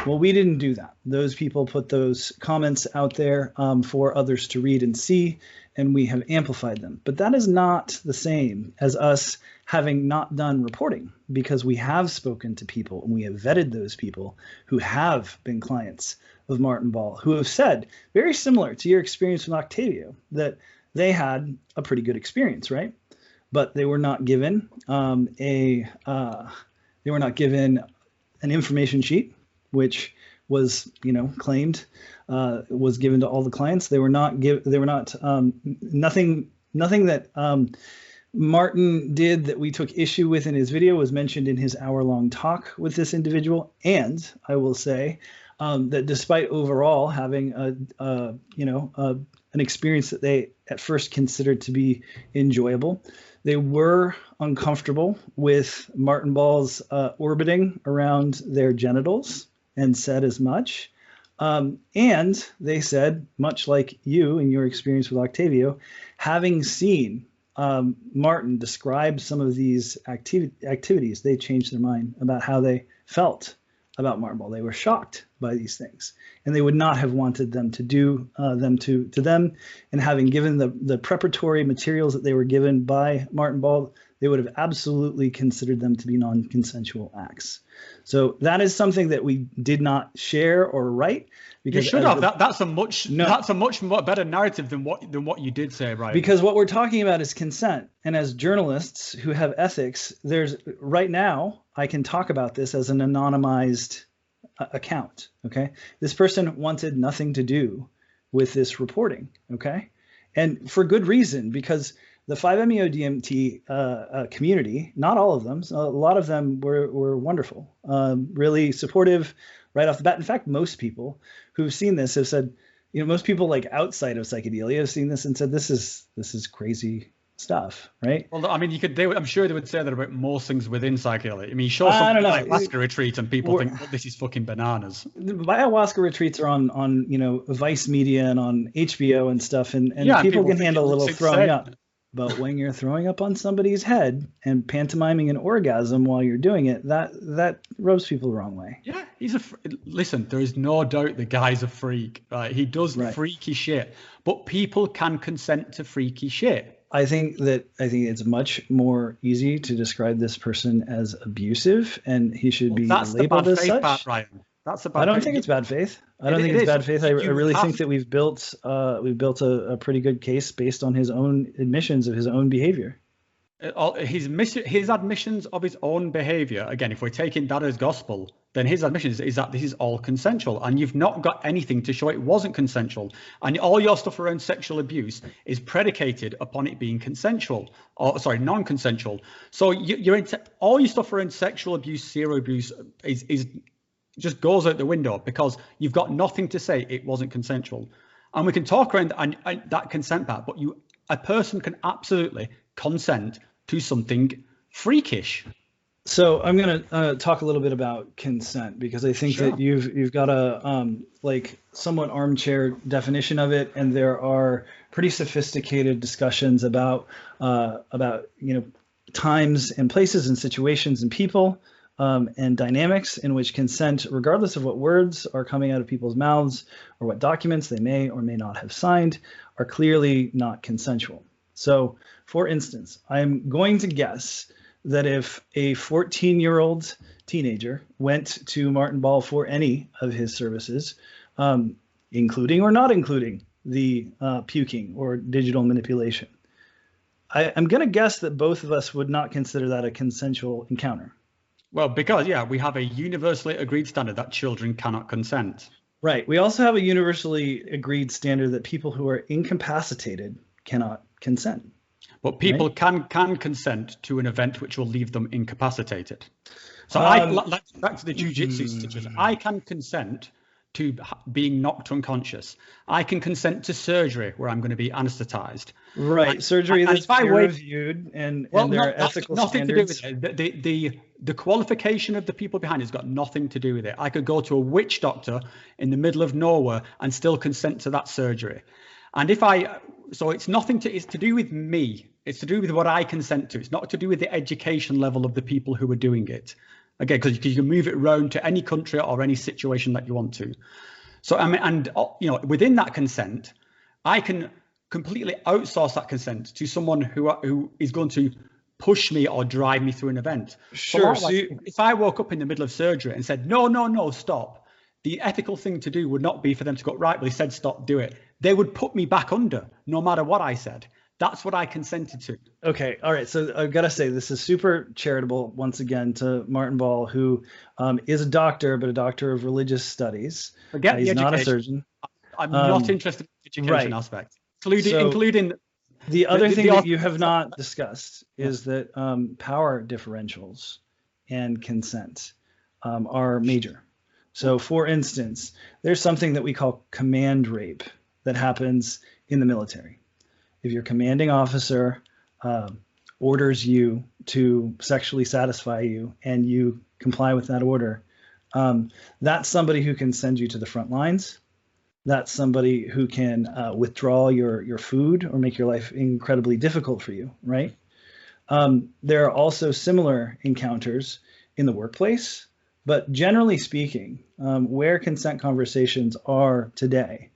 Well, we didn't do that. Those people put those comments out there for others to read and see, and we have amplified them. But that is not the same as us having not done reporting, because we have spoken to people and we have vetted those people who have been clients of Martin Ball, who have said, very similar to your experience with Octavio, that they had a pretty good experience, right? But they were not given an information sheet, which was, claimed was given to all the clients. They were not nothing that Martin did that we took issue with in his video was mentioned in his hour-long talk with this individual. And I will say that despite overall having an experience that they at first considered to be enjoyable, they were uncomfortable with Martin Ball's orbiting around their genitals, and said as much. And they said, much like you in your experience with Octavio, having seen Martin describe some of these activities, they changed their mind about how they felt about Martin Ball. They were shocked by these things, and they would not have wanted them to do them to them. And having given the preparatory materials that they were given by Martin Ball, they would have absolutely considered them to be non-consensual acts. So that is something that we did not share or write. Because you should have. That's a much more better narrative than what you did say, right? Because what we're talking about is consent, and as journalists who have ethics, there's right now I can talk about this as an anonymized account. Okay, this person wanted nothing to do with this reporting. Okay, and for good reason, because the 5-MeO DMT community, not all of them, a lot of them were wonderful, really supportive right off the bat. In fact, most people who've seen this have said, most people like outside of psychedelia have seen this and said, this is crazy stuff, right? Well, I mean, I'm sure they would say that about most things within psychedelia. I mean, you show something like ayahuasca retreat and people think, well, this is fucking bananas. The ayahuasca retreats are on Vice Media and on HBO and stuff, and people can handle a little throwing up. But when you're throwing up on somebody's head and pantomiming an orgasm while you're doing it, that rubs people the wrong way. Yeah, listen, there is no doubt the guy's a freak, right? He does freaky shit, but people can consent to freaky shit. I think it's much more easy to describe this person as abusive, and he should be labeled as such. Part, Ryan. I don't think it's bad faith. I don't think it's bad faith. I really think that we've built a pretty good case based on his own admissions of his own behavior. His admissions of his own behavior, again, if we're taking that as gospel, then his admissions is that this is all consensual, and you've not got anything to show it wasn't consensual. And all your stuff around sexual abuse is predicated upon it being consensual, non-consensual. So all your stuff around sexual abuse, serial abuse is just goes out the window, because you've got nothing to say it wasn't consensual. And we can talk around that consent part, but a person can absolutely consent to something freakish. So I'm going to talk a little bit about consent, because I think that you've got a somewhat armchair definition of it, and there are pretty sophisticated discussions about times and places and situations and people. And dynamics in which consent, regardless of what words are coming out of people's mouths or what documents they may or may not have signed, are clearly not consensual. So, for instance, I'm going to guess that if a 14-year-old teenager went to Martin Ball for any of his services, including or not including the puking or digital manipulation, I'm going to guess that both of us would not consider that a consensual encounter. Well, because, yeah, we have a universally agreed standard that children cannot consent. Right. We also have a universally agreed standard that people who are incapacitated cannot consent. But people can consent to an event which will leave them incapacitated. So back to the jiu-jitsu situation. I can consent to being knocked unconscious. I can consent to surgery where I'm going to be anesthetized. Right, surgery that's peer-reviewed and there are ethical standards. To do with it. The qualification of the people behind it has got nothing to do with it. I could go to a witch doctor in the middle of nowhere and still consent to that surgery. And so it's to do with me. It's to do with what I consent to. It's not to do with the education level of the people who are doing it. Again, because you can move it around to any country or any situation that you want to. So within that consent, I can completely outsource that consent to someone who is going to push me or drive me through an event. Sure. So if I woke up in the middle of surgery and said, no, stop, the ethical thing to do would not be for them to go, right, well, he said stop, do it. They would put me back under no matter what I said. That's what I consented to. Okay. All right. So I've got to say, this is super charitable once again to Martin Ball, who is a doctor, but a doctor of religious studies. Forget he's not a surgeon. I'm not interested in the education aspect, including the other thing that you have not discussed is that power differentials and consent are major. So, for instance, there's something that we call command rape that happens in the military. If your commanding officer orders you to sexually satisfy you and you comply with that order, that's somebody who can send you to the front lines. That's somebody who can withdraw your food or make your life incredibly difficult for you, right? There are also similar encounters in the workplace, but generally speaking, where consent conversations are today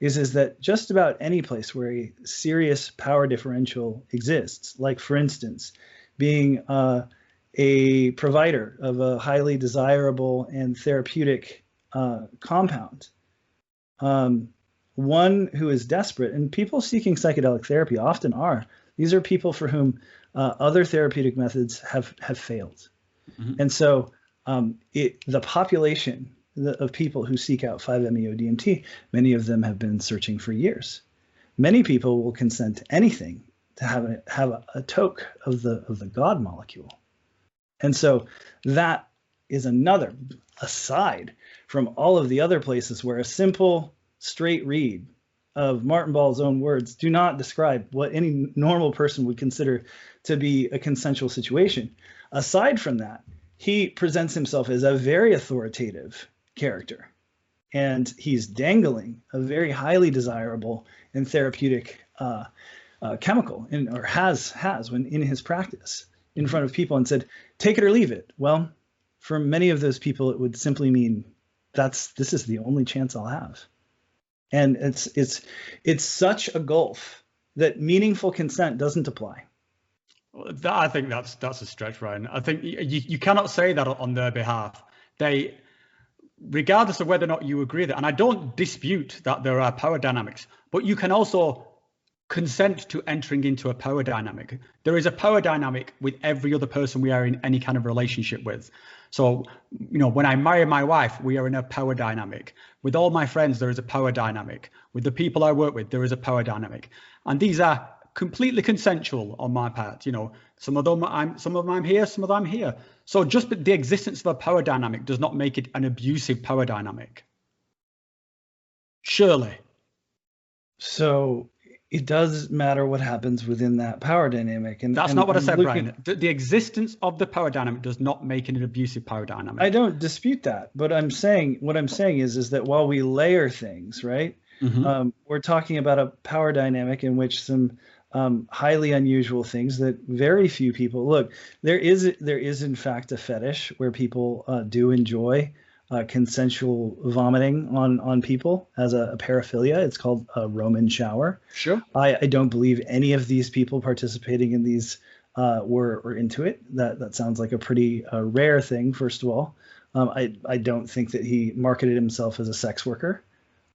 is that just about any place where a serious power differential exists, like for instance, being a provider of a highly desirable and therapeutic compound, one who is desperate, and people seeking psychedelic therapy often are. These are people for whom other therapeutic methods have failed. Mm-hmm. And so the population of people who seek out 5-MeO DMT, many of them have been searching for years. Many people will consent to anything to have a toke of the God molecule. And so that is another, aside from all of the other places where a simple, straight read of Martin Ball's own words do not describe what any normal person would consider to be a consensual situation. Aside from that, he presents himself as a very authoritative character, and he's dangling a very highly desirable and therapeutic chemical, or has when in his practice, in front of people and said, take it or leave it. Well, for many of those people, it would simply mean this is the only chance I'll have. And it's such a gulf that meaningful consent doesn't apply. I think that's a stretch, Ryan. I think you cannot say that on their behalf. Regardless of whether or not you agree with it, and I don't dispute that there are power dynamics, but you can also consent to entering into a power dynamic. There is a power dynamic with every other person we are in any kind of relationship with. So, when I marry my wife, we are in a power dynamic. With all my friends, there is a power dynamic. With the people I work with, there is a power dynamic. And these are completely consensual on my part. Some of them I'm here, some of them I'm here. So just the existence of a power dynamic does not make it an abusive power dynamic. Surely. So it does matter what happens within that power dynamic. And that's not what I said, Brian. The existence of the power dynamic does not make it an abusive power dynamic. I don't dispute that, but what I'm saying is that while we layer things, right, mm-hmm. We're talking about a power dynamic in which some highly unusual things that very few people look. There is in fact a fetish where people do enjoy consensual vomiting on people as a paraphilia. It's called a Roman shower. Sure. I don't believe any of these people participating in these were into it. That sounds like a pretty rare thing. First of all, I don't think that he marketed himself as a sex worker.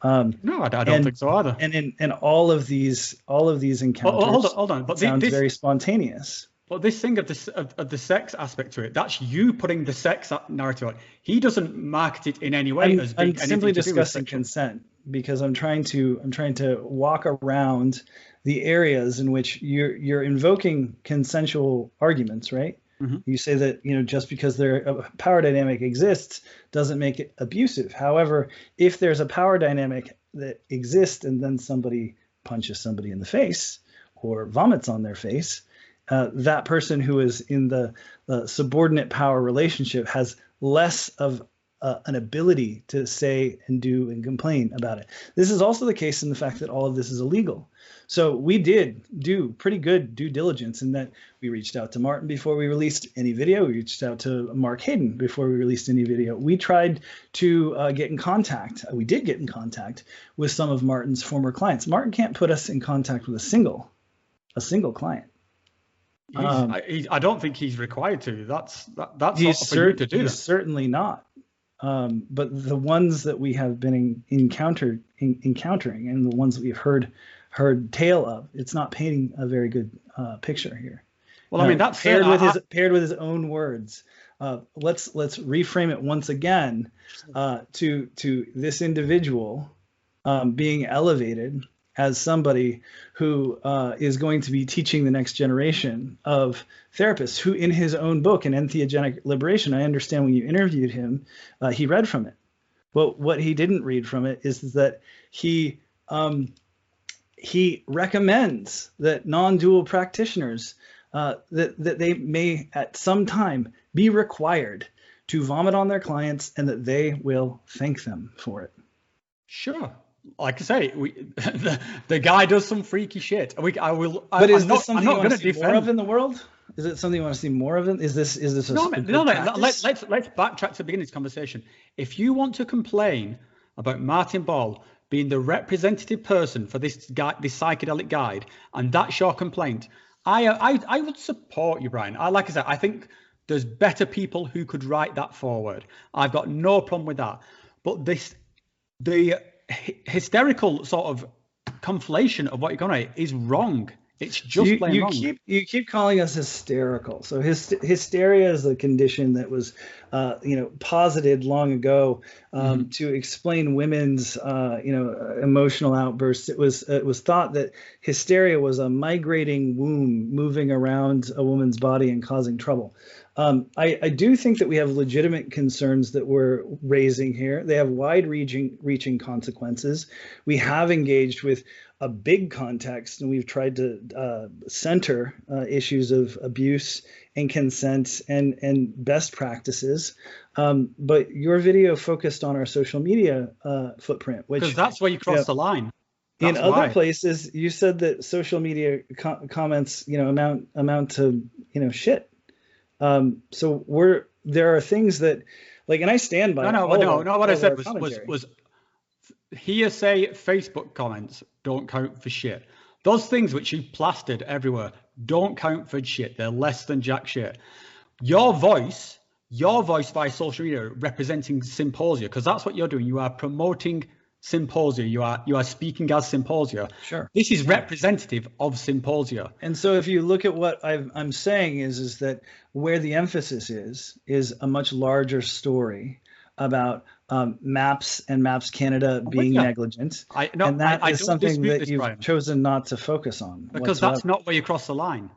No, I don't think so either. And all of these encounters hold on. But sounds very spontaneous. But this thing of the sex aspect to it, that's you putting the sex narrative on. He doesn't market it in any way as being I'm simply discussing consent, because I'm trying to walk around the areas in which you're invoking consensual arguments, right? Mm-hmm. You say that, just because a power dynamic exists doesn't make it abusive. However, if there's a power dynamic that exists and then somebody punches somebody in the face or vomits on their face, that person who is in the subordinate power relationship has less of an ability to say and do and complain about it. This is also the case in the fact that all of this is illegal. So we did do pretty good due diligence in that we reached out to Martin before we released any video. We reached out to Mark Hayden before we released any video. We tried to get in contact. We did get in contact with some of Martin's former clients. Martin can't put us in contact with a single client. I don't think he's required to. That's he's for you to do. He's certainly not. But the ones that we have been encountering and the ones that we've heard tale of, it's not painting a very good picture here. Well, I mean, that's paired with his own words. Let's reframe it once again to this individual being elevated as somebody who is going to be teaching the next generation of therapists, who in his own book, An Entheogenic Liberation, I understand when you interviewed him, he read from it. But what he didn't read from it is that he recommends that non-dual practitioners, that they may at some time be required to vomit on their clients and that they will thank them for it. Sure. Like I say, the guy does some freaky shit. But is this something you want to see more of in the world? Is it something you want to see more of? Is this a no? Let's backtrack to the beginning of this conversation. If you want to complain about Martin Ball being the representative person for this psychedelic guide, and that's your complaint, I would support you, Brian. Like I said, I think there's better people who could write that forward. I've got no problem with that. But the hysterical sort of conflation of what you're going to is wrong. It's just plain wrong. You keep calling us hysterical. So hysteria is a condition that was, posited long ago to explain women's, emotional outbursts. It was thought that hysteria was a migrating womb moving around a woman's body and causing trouble. I do think that we have legitimate concerns that we're raising here. They have wide-reaching consequences. We have engaged with a big context, and we've tried to center issues of abuse and consent and best practices. But your video focused on our social media footprint, which because that's where you cross the line. That's in other places, you said that social media comments, amount to shit. So there are things that, like, and I stand by. No. What I said was hearsay Facebook comments don't count for shit. Those things which you plastered everywhere don't count for shit. They're less than jack shit. Your voice via social media representing Psymposia, because that's what you're doing. You are promoting Psymposia. You are speaking as Psymposia. Sure. This is representative of Psymposia. And so if you look at what I'm saying is that where the emphasis is a much larger story about MAPS and MAPS Canada being negligent. And that is something that you've chosen not to focus on. Because that's not where you cross the line.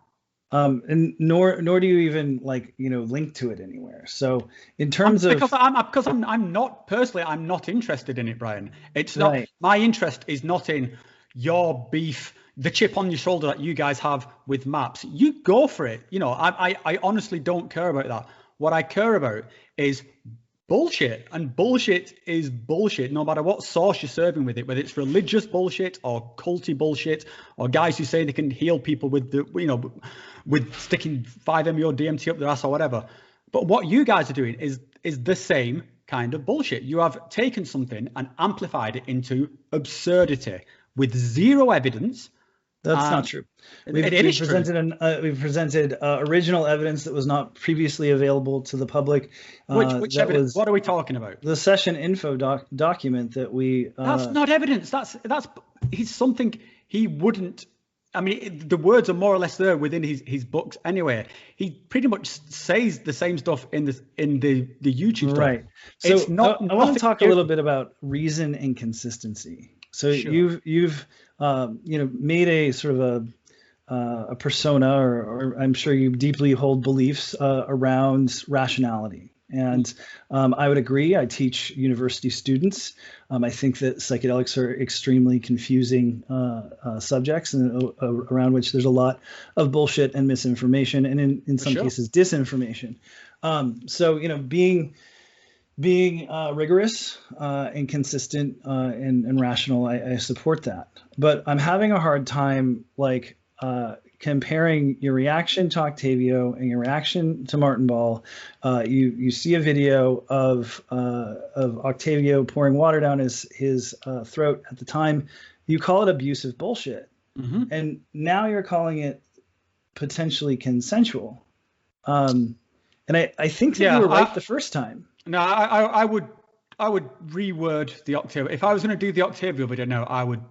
And nor do you even link to it anywhere. So in terms of I'm not interested in it, Brian. It's not right. My interest is not in your beef, the chip on your shoulder that you guys have with MAPS. You go for it. I honestly don't care about that. What I care about is bullshit, and bullshit is bullshit no matter what source you're serving with it, whether it's religious bullshit or culty bullshit or guys who say they can heal people with with sticking 5 MEO DMT up their ass or whatever. But what you guys are doing is the same kind of bullshit. You have taken something and amplified it into absurdity with zero evidence, That's not true. We've presented original evidence that was not previously available to the public. Which evidence? What are we talking about? The session info document that we. That's not evidence. That's he's something he wouldn't. I mean, the words are more or less there within his books anyway. He pretty much says the same stuff in the YouTube stuff. Right. So it's not. I want to talk a little bit about reason and consistency. So sure. You've made a sort of a persona, or I'm sure you deeply hold beliefs around rationality. And I would agree. I teach university students. I think that psychedelics are extremely confusing subjects, and around which there's a lot of bullshit and misinformation, and in some cases disinformation. So being rigorous and consistent and rational, I support that. But I'm having a hard time comparing your reaction to Octavio and your reaction to Martin Ball. You see a video of Octavio pouring water down his throat at the time. You call it abusive bullshit. Mm-hmm. And now you're calling it potentially consensual. And I think that you were right the first time. No, I would reword the Octavio. If I was going to do the Octavio video, no, I would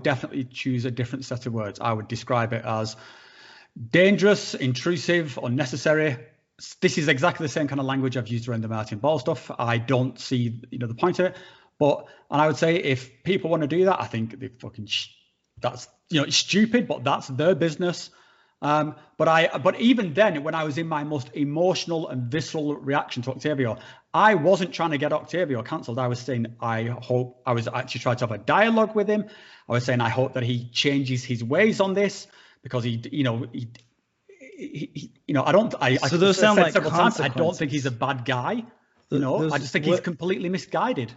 definitely choose a different set of words. I would describe it as dangerous, intrusive, unnecessary. This is exactly the same kind of language I've used around the Martin Ball stuff. I don't see the point of it. And I would say if people want to do that, I think they fucking that's it's stupid, but that's their business. But even then, when I was in my most emotional and visceral reaction to Octavio, I wasn't trying to get Octavio cancelled. I was saying I was actually trying to have a dialogue with him. I was saying I hope that he changes his ways on this, because I those sound like several times, I don't think he's a bad guy. I just think he's completely misguided.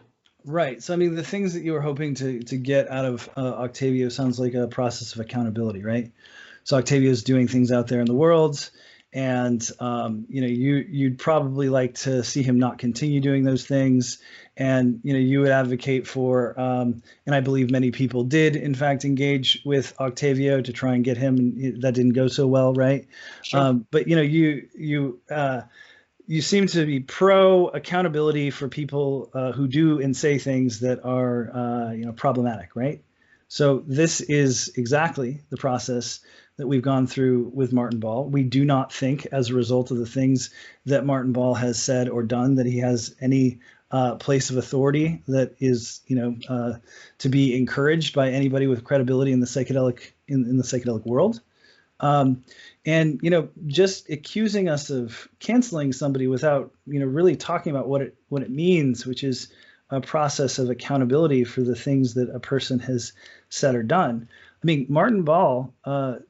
Right. So I mean, the things that you were hoping to get out of Octavio sounds like a process of accountability, right? So Octavio's doing things out there in the world, and you'd probably like to see him not continue doing those things, and you would advocate for, and I believe many people did in fact engage with Octavio to try and get him, and that didn't go so well, right? Sure. But you seem to be pro accountability for people who do and say things that are problematic, right? So this is exactly the process that we've gone through with Martin Ball. We do not think, as a result of the things that Martin Ball has said or done, that he has any place of authority that is, to be encouraged by anybody with credibility in the psychedelic in the psychedelic world. And just accusing us of canceling somebody without really talking about what it means, which is a process of accountability for the things that a person has said or done. I mean, Martin Ball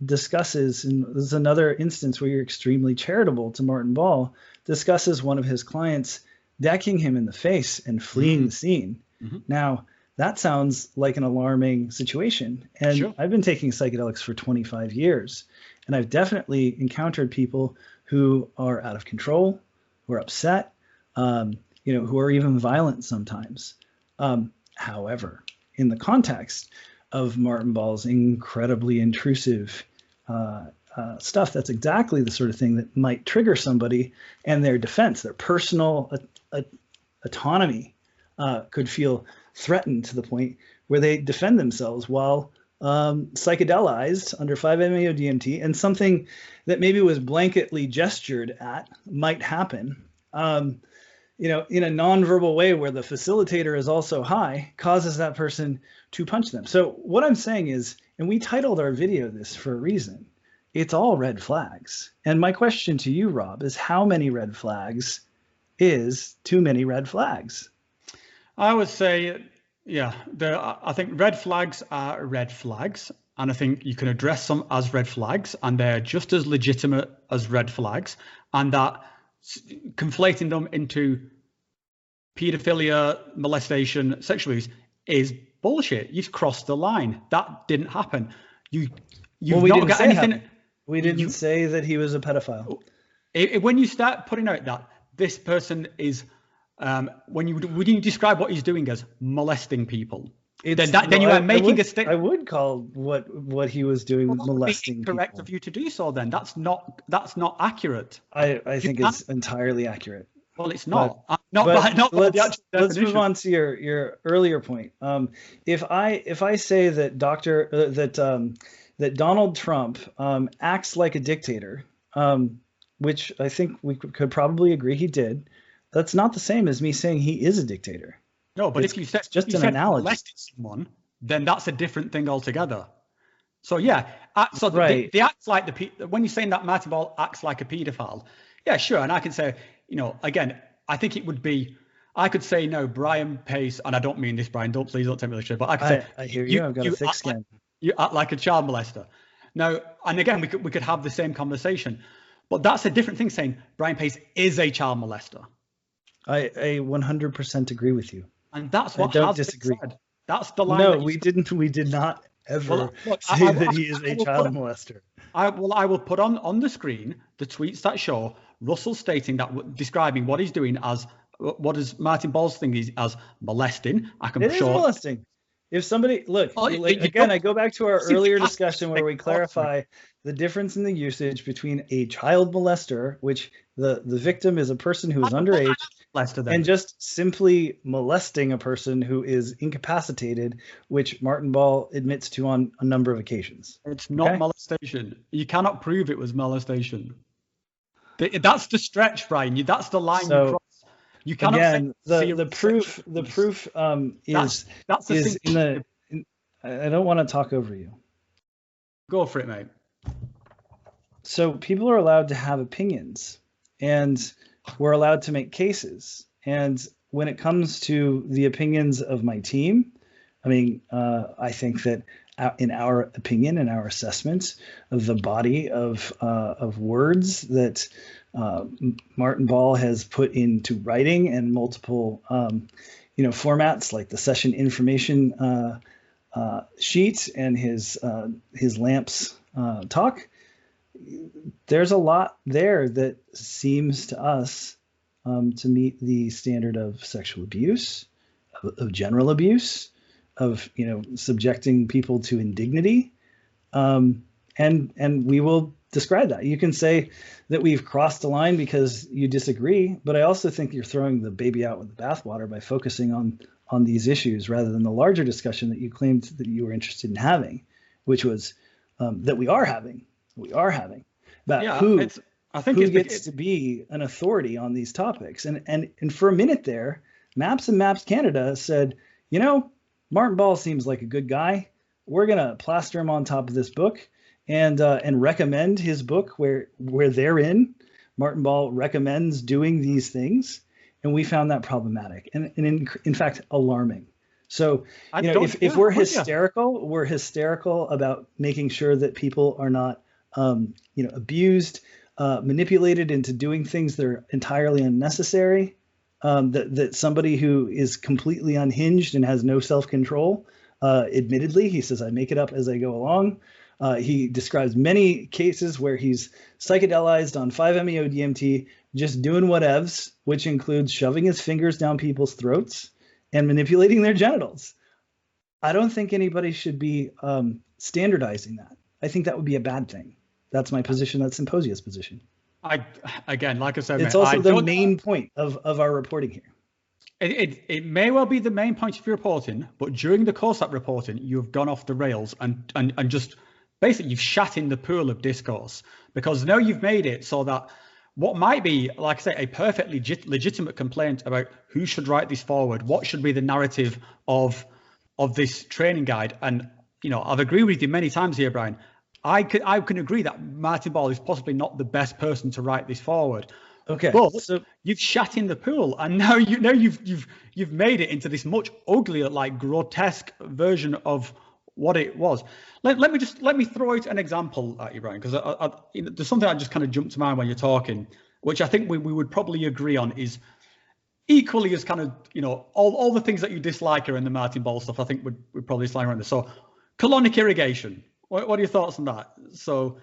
discusses, and this is another instance where you're extremely charitable to Martin Ball, discusses one of his clients decking him in the face and fleeing the scene. Mm-hmm. Now, that sounds like an alarming situation. And sure. I've been taking psychedelics for 25 years, and I've definitely encountered people who are out of control, who are upset, who are even violent sometimes. However, in the context of Martin Ball's incredibly intrusive stuff, that's exactly the sort of thing that might trigger somebody, and their defense, their personal autonomy could feel threatened to the point where they defend themselves while psychedelized under 5-MeO DMT, and something that maybe was blanketly gestured at might happen. In a nonverbal way where the facilitator is also high, causes that person to punch them. So what I'm saying is, and we titled our video this for a reason, it's all red flags. And my question to you, Rob, is how many red flags is too many red flags? I would say, I think red flags are red flags. And I think you can address them as red flags, and they're just as legitimate as red flags. And that conflating them into pedophilia, molestation, sexual abuse is bullshit. You've crossed the line. That didn't happen. We didn't say that he was a pedophile. When you start putting out that this person is, when you describe what he's doing as molesting people, then you are making a statement. I would call what he was doing molesting people. Correct of you to do so. Then that's not accurate. I think it's entirely accurate. Well, it's not. Let's move on to your earlier point. If I say that that Donald Trump acts like a dictator, which I think we could probably agree he did, that's not the same as me saying he is a dictator. No, but if you said just an analogy, molested someone, then that's a different thing altogether. So yeah, right. the acts like when you're saying that Martin Ball acts like a paedophile, yeah, sure, and I can say, again, I think it would be, I could say no, Brian Pace, and I don't mean this, Brian, please don't take me literally, but I could say, I hear you. I've got a thick skin. You act like a child molester. Now, and again, we could have the same conversation, but that's a different thing. Saying Brian Pace is a child molester. I 100% agree with you. And that's what I don't has disagree. been said. That's the line. No, we did not ever say that he is a child molester. I will put on the screen the tweets that show Russell stating that, describing what he's doing as, what is Martin Ball's thing is as molesting. It is molesting. If somebody again, I go back to our earlier discussion where we clarify the difference in the usage between a child molester, which the victim is a person who is underage, and just simply molesting a person who is incapacitated, which Martin Ball admits to on a number of occasions. It's not molestation. You cannot prove it was molestation. That's the stretch, Brian. That's the line you cross. You cannot. Again, the proof is in the. I don't want to talk over you. Go for it, mate. So people are allowed to have opinions, and we're allowed to make cases. And when it comes to the opinions of my team, I mean, I think that in our opinion and our assessment of the body of words that Martin Ball has put into writing and multiple formats like the session information sheet and his lamps talk, there's a lot there that seems to us to meet the standard of sexual abuse, of general abuse, of subjecting people to indignity, and we will describe that. You can say that we've crossed the line because you disagree, but I also think you're throwing the baby out with the bathwater by focusing on these issues rather than the larger discussion that you claimed that you were interested in having, which was that we are having about who gets to be an authority on these topics. And for a minute there, MAPS and MAPS Canada said, Martin Ball seems like a good guy. We're going to plaster him on top of this book and recommend his book where therein Martin Ball recommends doing these things. And we found that problematic and in fact, alarming. So, if we're hysterical, we're hysterical about making sure that people are not, abused, manipulated into doing things that are entirely unnecessary. That somebody who is completely unhinged and has no self-control, admittedly, he says, I make it up as I go along. He describes many cases where he's psychedelized on 5-MeO DMT, just doing whatevs, which includes shoving his fingers down people's throats and manipulating their genitals. I don't think anybody should be standardizing that. I think that would be a bad thing. That's my position. That's Symposia's position. Again, like I said, it's also the main point of our reporting here. It may well be the main point of your reporting, but during the course of that reporting, you've gone off the rails and just basically you've shat in the pool of discourse, because now you've made it so that what might be, like I say, a perfectly legitimate complaint about who should write this forward, what should be the narrative of this training guide. And I've agreed with you many times here, Brian. I can agree that Martin Ball is possibly not the best person to write this forward. Okay, but so you've shat in the pool, and now you've made it into this much uglier, like grotesque version of what it was. Let me throw out an example at you, Brian, because there's something that just kind of jumped to mind when you're talking, which I think we would probably agree on is equally as kind of all the things that you dislike are in the Martin Ball stuff. I think we'd probably slide around this. So colonic irrigation. What are your thoughts on that? So,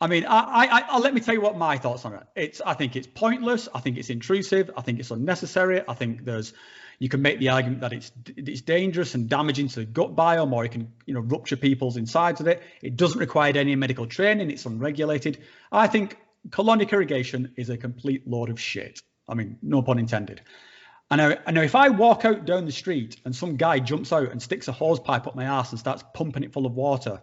I mean, I'll let me tell you what my thoughts on it. I think it's pointless. I think it's intrusive. I think it's unnecessary. I think there's, You can make the argument that it's dangerous and damaging to the gut biome, or it can, you know, rupture people's insides of it. It doesn't require any medical training. It's unregulated. I think colonic irrigation is a complete load of shit. I mean, no pun intended. I know if I walk out down the street and some guy jumps out and sticks a hose pipe up my ass and starts pumping it full of water,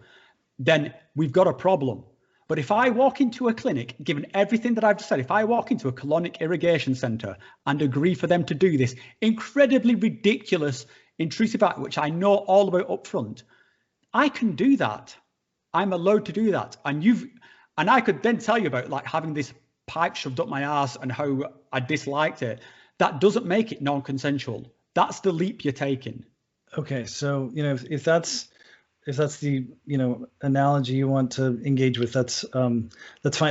then we've got a problem. But if I walk into a clinic, given everything that I've just said, if I walk into a colonic irrigation center and agree for them to do this incredibly ridiculous, intrusive act, which I know all about up front, I can do that. I'm allowed to do that. And I could then tell you about like having this pipe shoved up my ass and how I disliked it. That doesn't make it non-consensual. That's the leap you're taking. Okay, so you know if that's the analogy you want to engage with, that's fine.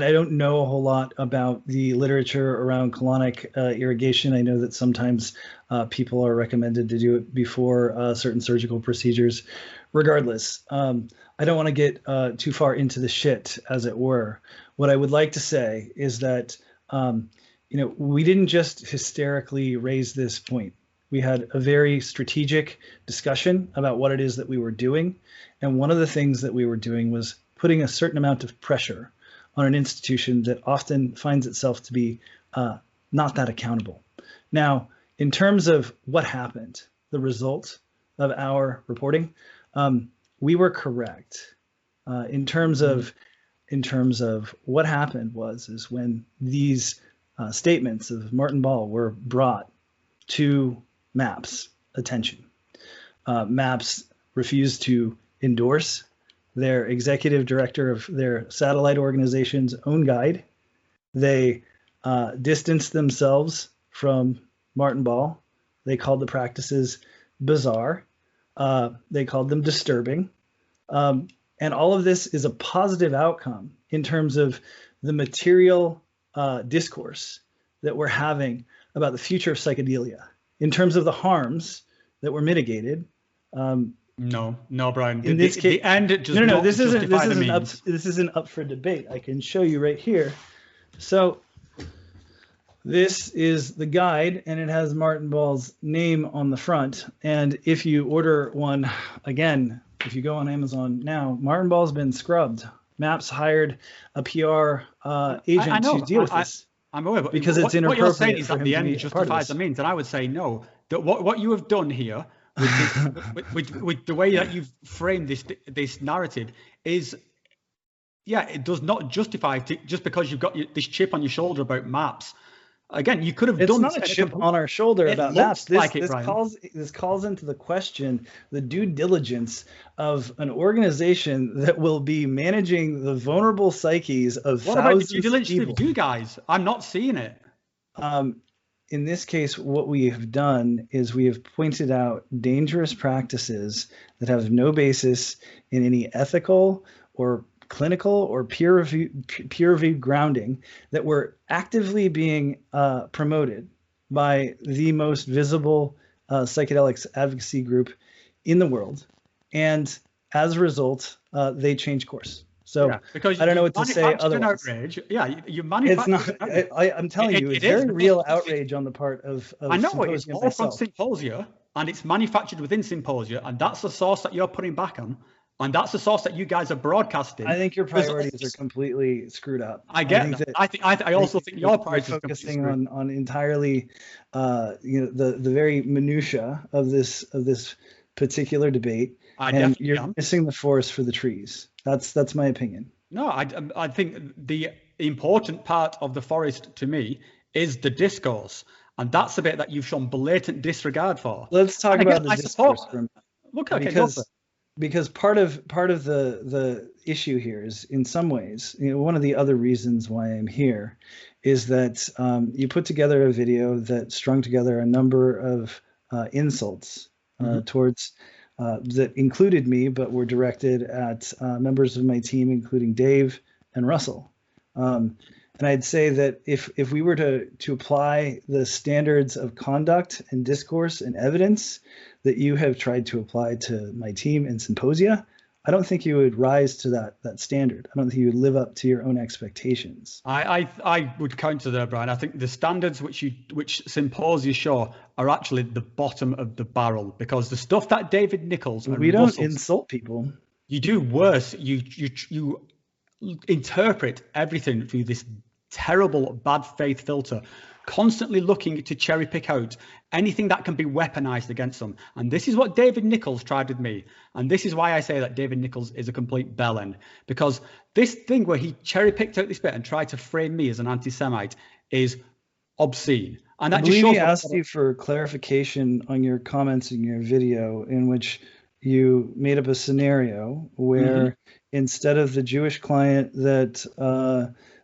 I don't know a whole lot about the literature around colonic irrigation. I know that sometimes people are recommended to do it before certain surgical procedures. Regardless, I don't want to get too far into the shit, as it were. What I would like to say is that we didn't just hysterically raise this point. We had a very strategic discussion about what it is that we were doing. And one of the things that we were doing was putting a certain amount of pressure on an institution that often finds itself to be not that accountable. Now, in terms of what happened, the result of our reporting, we were correct. In terms of what happened is when these statements of Martin Ball were brought to MAPS attention. MAPS refused to endorse their executive director of their satellite organization's own guide. They distanced themselves from Martin Ball. They called the practices bizarre. They called them disturbing. And all of this is a positive outcome in terms of the material discourse that we're having about the future of psychedelia. In terms of the harms that were mitigated, no, Brian. In this case, the end it just no. This isn't up for debate. I can show you right here. So this is the guide, and it has Martin Ball's name on the front. And if you order one, again, if you go on Amazon now, Martin Ball's been scrubbed. MAPS hired a PR agent to deal with this. I'm aware, but because it's inappropriate. What you're saying is that the end justifies the means, and I would say no. That what you have done here with the way that you've framed this narrative is, it does not justify just because you've got this chip on your shoulder about MAPS. Again, you could have done. It's not a chip on our shoulder about MAPS. This calls into the question the due diligence of an organization that will be managing the vulnerable psyches of thousands of people. You guys, I'm not seeing it. In this case, what we have done is we have pointed out dangerous practices that have no basis in any ethical or clinical or peer-reviewed grounding that were actively being promoted by the most visible psychedelics advocacy group in the world. And as a result, they changed course. So I don't know what to say otherwise. Outrage. Yeah, you manufactured. It's not. I'm telling you, it's very real outrage on the part of I know it's all from Psymposia, and it's manufactured within Psymposia, and that's the source that you're putting back on, and that's the source that you guys are broadcasting. I think your priorities are completely screwed up. I get that. I also think your priorities are focusing on entirely, the very minutia of this particular debate, and you're missing the forest for the trees. That's my opinion. No, I think the important part of the forest to me is the discourse, and that's the bit that you've shown blatant disregard for. Let's talk about the discourse for a minute. Because part of the issue here is, in some ways, one of the other reasons why I'm here is that you put together a video that strung together a number of insults towards that included me, but were directed at members of my team, including Dave and Russell. And I'd say that if we were to apply the standards of conduct and discourse and evidence that you have tried to apply to my team in Psymposia, I don't think you would rise to that standard. I don't think you would live up to your own expectations. I would counter there, Brian. I think the standards which Psymposias show are actually the bottom of the barrel, because the stuff that David Nichols and we don't Russell, insult people. You do worse. You interpret everything through this terrible bad faith filter, constantly looking to cherry pick out anything that can be weaponized against them. And this is what David Nichols tried with me. And this is why I say that David Nichols is a complete bellend, because this thing where he cherry picked out this bit and tried to frame me as an anti-Semite is obscene. And that I just believe shows he asked you for clarification on your comments in your video, in which you made up a scenario where instead of the Jewish client that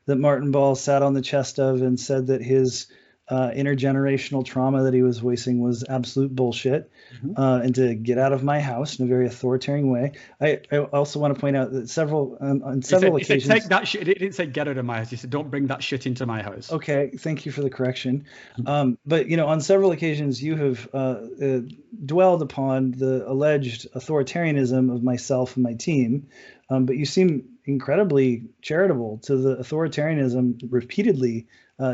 that Martin Ball sat on the chest of and said that his intergenerational trauma that he was voicing was absolute bullshit, and to get out of my house in a very authoritarian way. I also want to point out that on several occasions, he said, take that shit. It didn't say get out of my house. He said, don't bring that shit into my house. Okay, thank you for the correction. But on several occasions you have dwelled upon the alleged authoritarianism of myself and my team, but you seem incredibly charitable to the authoritarianism repeatedly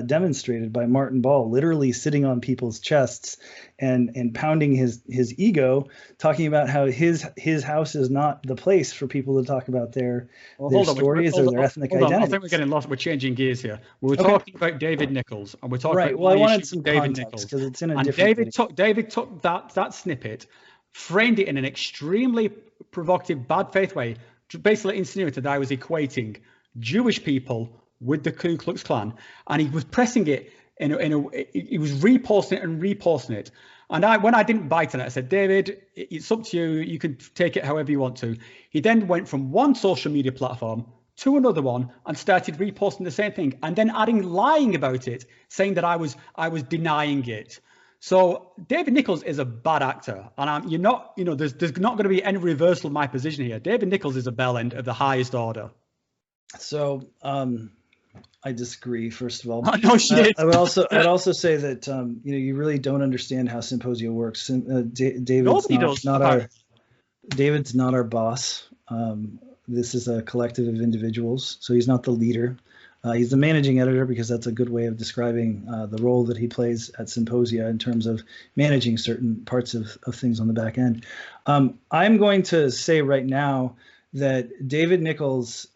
demonstrated by Martin Ball, literally sitting on people's chests and pounding his ego, talking about how his house is not the place for people to talk about their stories or their ethnic identity. I think we're getting lost. We're changing gears here. We were talking about David Nichols, and we're talking about I wanted some David Nichols because it's in a different. David took that snippet, framed it in an extremely provocative, bad faith way, basically insinuated that I was equating Jewish people with the Ku Klux Klan, and he was pressing it he was reposting it. And when I didn't bite on it, I said, David, it's up to you. You can take it however you want to. He then went from one social media platform to another one and started reposting the same thing, and then lying about it, saying that I was denying it. So David Nichols is a bad actor, and there's not going to be any reversal of my position here. David Nichols is a bellend of the highest order. So I disagree. First of all, no shit. I'd also say that you really don't understand how Psymposia works. David's not our boss. This is a collective of individuals, so he's not the leader. He's the managing editor, because that's a good way of describing the role that he plays at Psymposia in terms of managing certain parts of things on the back end. I'm going to say right now that David Nichols,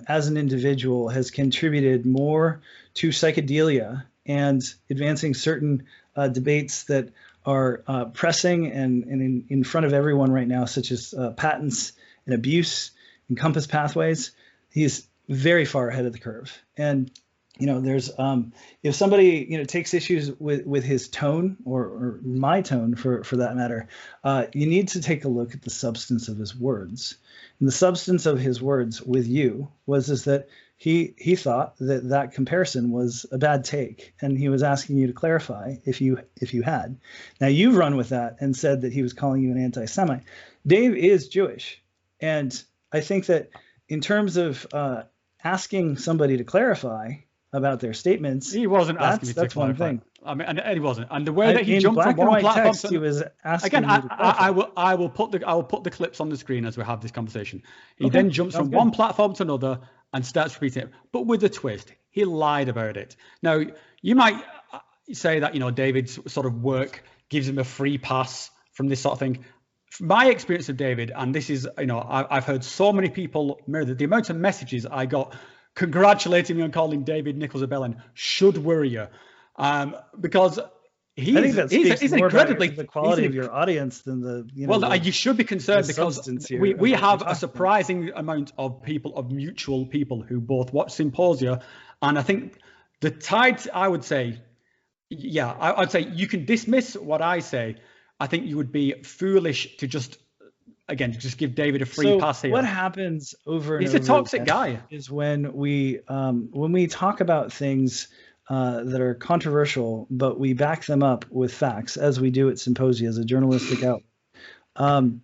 as an individual, has contributed more to psychedelia and advancing certain debates that are pressing and in front of everyone right now, such as patents and abuse and compass pathways. He's very far ahead of the curve. And there's if somebody takes issues with his tone or my tone for that matter, you need to take a look at the substance of his words. And the substance of his words with you was that he thought that comparison was a bad take, and he was asking you to clarify if you had. Now you've run with that and said that he was calling you an anti-Semite. Dave is Jewish, and I think that in terms of asking somebody to clarify about their statements, he wasn't asking me to clarify. One thing. I mean, and he wasn't. And the way that he jumped from one platform to he was asking again, I will put the clips on the screen as we have this conversation. He then jumps from one platform to another and starts repeating it, but with a twist. He lied about it. Now, you might say that David's sort of work gives him a free pass from this sort of thing. My experience of David, and this is, I've heard so many people mirror the amount of messages I got congratulating me on calling David Nichols a bellend should worry you, because I think that speaks he's more incredibly about the quality of your audience than the. You should be concerned because we have a surprising amount of mutual people who both watch Psymposia, and I think the tide. I would say, I'd say you can dismiss what I say. I think you would be foolish to just give David a free pass here. What happens over and he's over a toxic guy is when we talk about things that are controversial, but we back them up with facts, as we do at Psymposia as a journalistic outlet.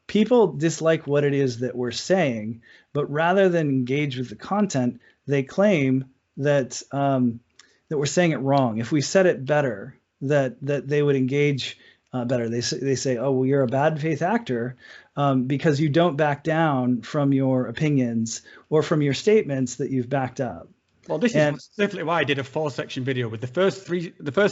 People dislike what it is that we're saying, but rather than engage with the content, they claim that we're saying it wrong. If we said it better, that they would engage better. They say, oh, well, you're a bad faith actor because you don't back down from your opinions or from your statements that you've backed up. Well, this is specifically why I did a 4-section video with the first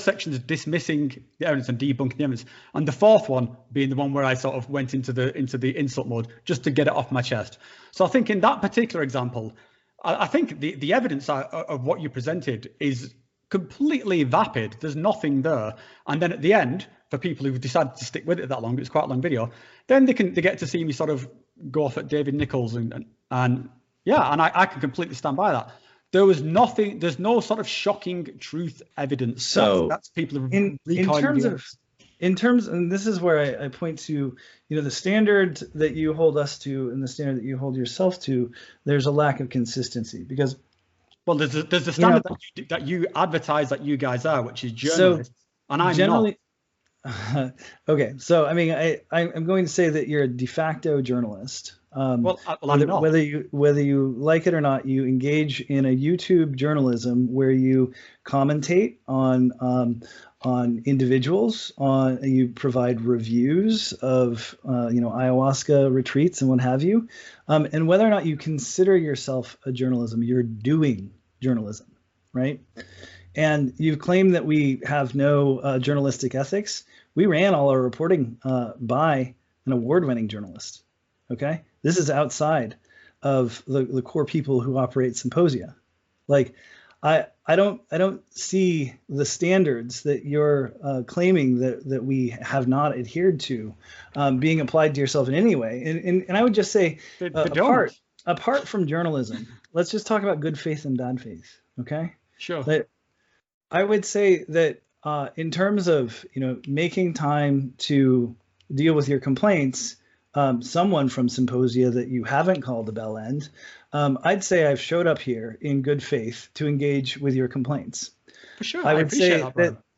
section is dismissing the evidence and debunking the evidence, and the fourth one being the one where I sort of went into the insult mode just to get it off my chest. So I think in that particular example, I think the evidence of what you presented is completely vapid. There's nothing there. And then at the end, for people who decided to stick with it that long, it's quite a long video, then they get to see me sort of go off at David Nichols and I can completely stand by that. There was nothing. There's no sort of shocking truth evidence. So that's people in terms, and this is where I point to, the standard that you hold us to and the standard that you hold yourself to. There's a lack of consistency because, well, there's the standard that you advertise that you guys are, which is journalists, and I'm generally not. Okay, so I mean, I'm going to say that you're a de facto journalist. I'm not. Whether you like it or not, you engage in a YouTube journalism where you commentate on individuals, you provide reviews of ayahuasca retreats and what have you, and whether or not you consider yourself a journalism, you're doing journalism, right? And you've claimed that we have no journalistic ethics. We ran all our reporting by an award-winning journalist. Okay, this is outside of the core people who operate Psymposia. Like, I don't see the standards that you're claiming that we have not adhered to being applied to yourself in any way. And I would just say, apart from journalism, let's just talk about good faith and bad faith. Okay. Sure. I would say that in terms of making time to deal with your complaints. Someone from Psymposia that you haven't called a bell end, I'd say I've showed up here in good faith to engage with your complaints. For sure, I would say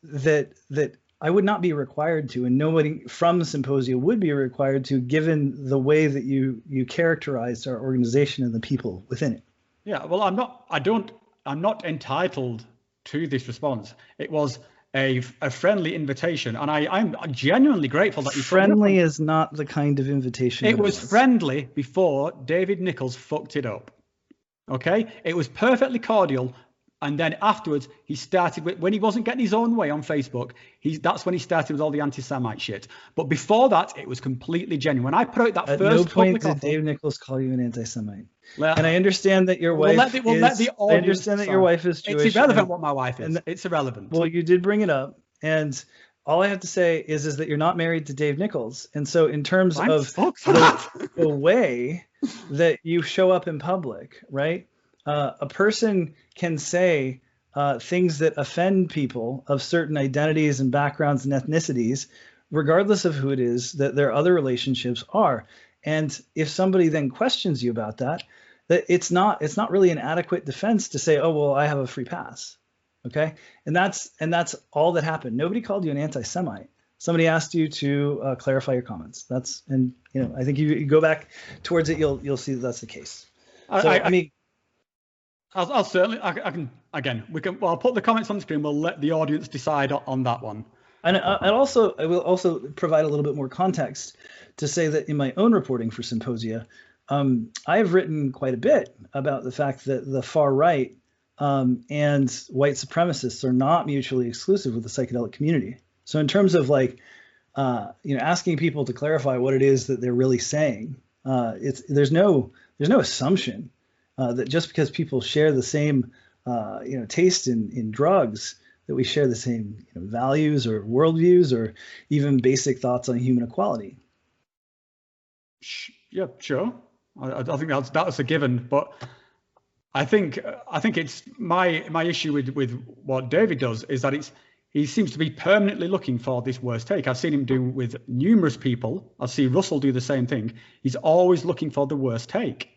that I would not be required to, and nobody from Psymposia would be required to, given the way that you characterized our organization and the people within it. Yeah, well, I'm not entitled to this response. It was a friendly invitation, and I'm genuinely grateful that you. Friendly is not the kind of invitation. It was friendly before David Nichols fucked it up. Okay, it was perfectly cordial, and then afterwards he started with, when he wasn't getting his own way on Facebook. That's when he started with all the anti-Semite shit. But before that, it was completely genuine. When I put out that At first no point did Dave Nichols call you an anti-Semite. And I understand that your wife is Jewish. It's irrelevant what my wife is. It's irrelevant. Well, you did bring it up, and all I have to say is that you're not married to Dave Nichols. And so in terms of the way that you show up in public, right? A person can say things that offend people of certain identities and backgrounds and ethnicities, regardless of who it is, that their other relationships are. And if somebody then questions you about that it's not really an adequate defense to say, oh, well, I have a free pass. Okay. And that's all that happened. Nobody called you an anti-Semite. Somebody asked you to clarify your comments. I think you go back towards it, you'll see that's the case. I'll certainly, I'll put the comments on the screen. We'll let the audience decide on that one. And I will also provide a little bit more context to say that in my own reporting for Psymposia, I have written quite a bit about the fact that the far right and white supremacists are not mutually exclusive with the psychedelic community. So in terms of asking people to clarify what it is that they're really saying, there's no assumption that just because people share the same taste in drugs, that we share the same values or worldviews or even basic thoughts on human equality. Yeah, sure. I think that's a given, but I think it's my issue with what David does is that he seems to be permanently looking for this worst take. I've seen him do with numerous people. I see Russell do the same thing. He's always looking for the worst take,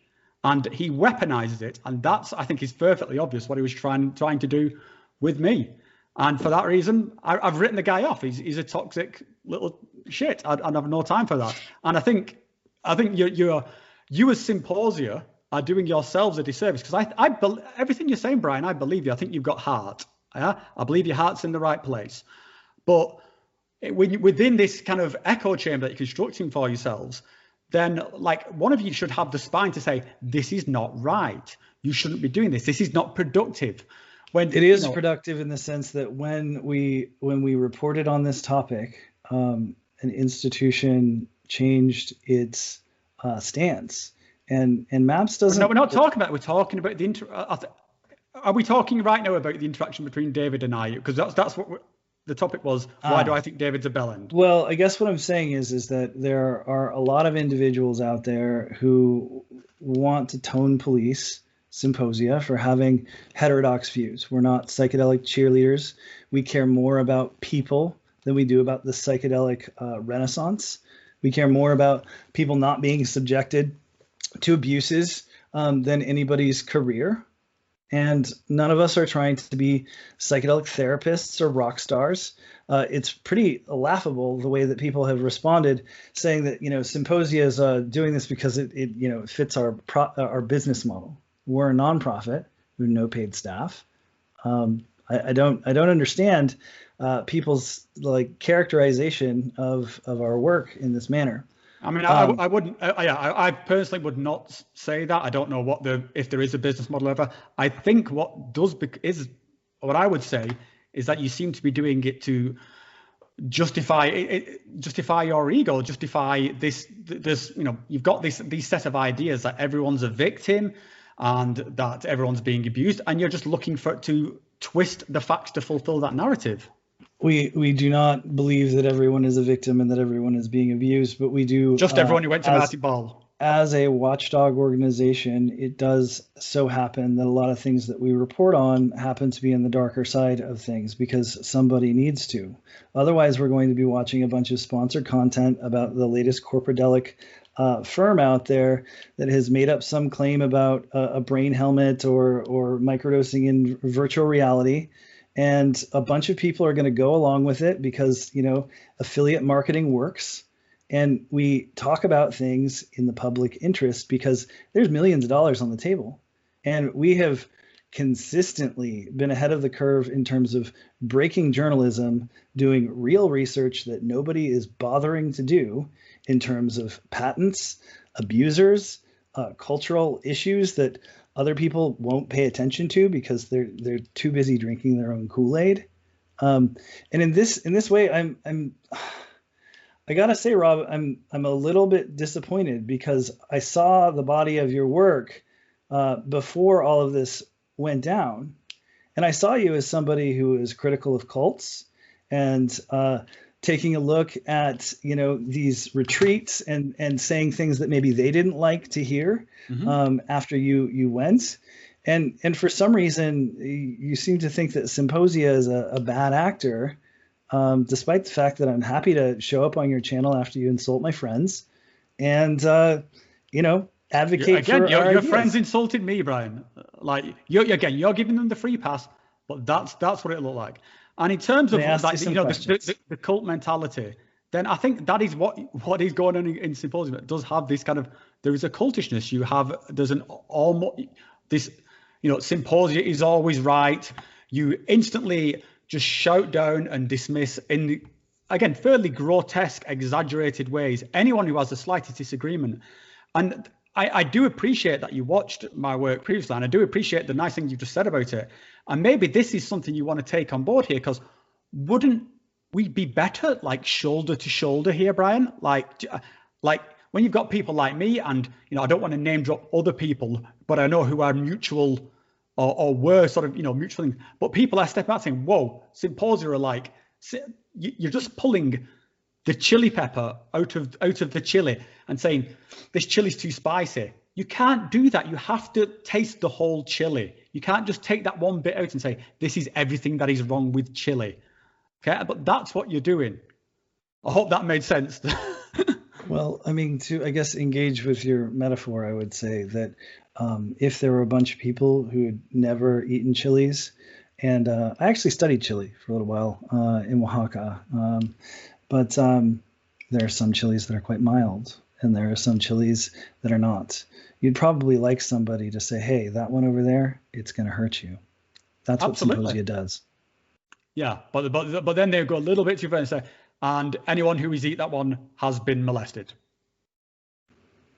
and he weaponizes it, and I think is perfectly obvious what he was trying to do with me. And for that reason, I've written the guy off. He's a toxic little shit. I'd have no time for that. And I think you as Psymposia are doing yourselves a disservice, because everything you're saying, Brian, I believe you. I think you've got heart. Yeah? I believe your heart's in the right place. But within this kind of echo chamber that you're constructing for yourselves, then like one of you should have the spine to say, this is not right. You shouldn't be doing this. This is not productive. When it is productive in the sense that when we reported on this topic, an institution changed its stance, and MAPS doesn't. No, we're not talking about. We're talking about the are we talking right now about the interaction between David and I? Because that's what the topic was. Why do I think David's a bellend? Well, I guess what I'm saying is that there are a lot of individuals out there who want to tone police Psymposia for having heterodox views. We're not psychedelic cheerleaders. We care more about people than we do about the psychedelic renaissance. We care more about people not being subjected to abuses than anybody's career. And none of us are trying to be psychedelic therapists or rock stars. It's pretty laughable the way that people have responded, saying that Psymposia is doing this because it fits our business model. We're a nonprofit. We have no paid staff. I don't understand people's characterization of our work in this manner. I mean, I wouldn't. I personally would not say that. I don't know if there is a business model ever. I think what I would say is that you seem to be doing it to justify your ego, justify this. You've got these set of ideas that everyone's a victim and that everyone's being abused, and you're just looking to twist the facts to fulfill that narrative. We do not believe that everyone is a victim and that everyone is being abused, but we do. Just everyone who went to Marty Ball. As a watchdog organization, it does so happen that a lot of things that we report on happen to be in the darker side of things because somebody needs to. Otherwise, we're going to be watching a bunch of sponsored content about the latest corporadelic firm out there that has made up some claim about a brain helmet or microdosing in virtual reality. And a bunch of people are going to go along with it because, affiliate marketing works. And we talk about things in the public interest because there's millions of dollars on the table. And we have consistently been ahead of the curve in terms of breaking journalism, doing real research that nobody is bothering to do in terms of patents, abusers, cultural issues that other people won't pay attention to because they're too busy drinking their own Kool-Aid. And in this way, I gotta say, Rob, I'm a little bit disappointed because I saw the body of your work before all of this went down, and I saw you as somebody who is critical of cults and taking a look at these retreats and saying things that maybe they didn't like to hear after you went, and for some reason you seem to think that Psymposia is a bad actor, despite the fact that I'm happy to show up on your channel after you insult my friends and advocate for our your ideas. friends insulted me, Brian. You're giving them the free pass, but that's what it looked like. And in terms of the cult mentality, then I think that is what is going on in Symposium. It does have this kind of, there is a cultishness. Symposia is always right. You instantly just shout down and dismiss in, again, fairly grotesque, exaggerated ways anyone who has the slightest disagreement. And I do appreciate that you watched my work previously, and I do appreciate the nice things you've just said about it. And maybe this is something you want to take on board here, because wouldn't we be better shoulder to shoulder here, Brian? Like when you've got people like me, and I don't want to name drop other people, but I know who are mutual or were sort of mutual, but people are stepping out saying, "Whoa, Symposia are you're just pulling the chili pepper out of the chili and saying this chili's too spicy." You can't do that. You have to taste the whole chili. You can't just take that one bit out and say this is everything that is wrong with chili. Okay, but that's what you're doing. I hope that made sense. Well, I mean, to engage with your metaphor, I would say that if there were a bunch of people who had never eaten chilies, and I actually studied chili for a little while in Oaxaca, but there are some chilies that are quite mild, and there are some chilies that are not. You'd probably like somebody to say, "Hey, that one over there, it's going to hurt you." That's what Symposia does. Yeah, but then they go a little bit too far and say, and anyone who has eaten that one has been molested.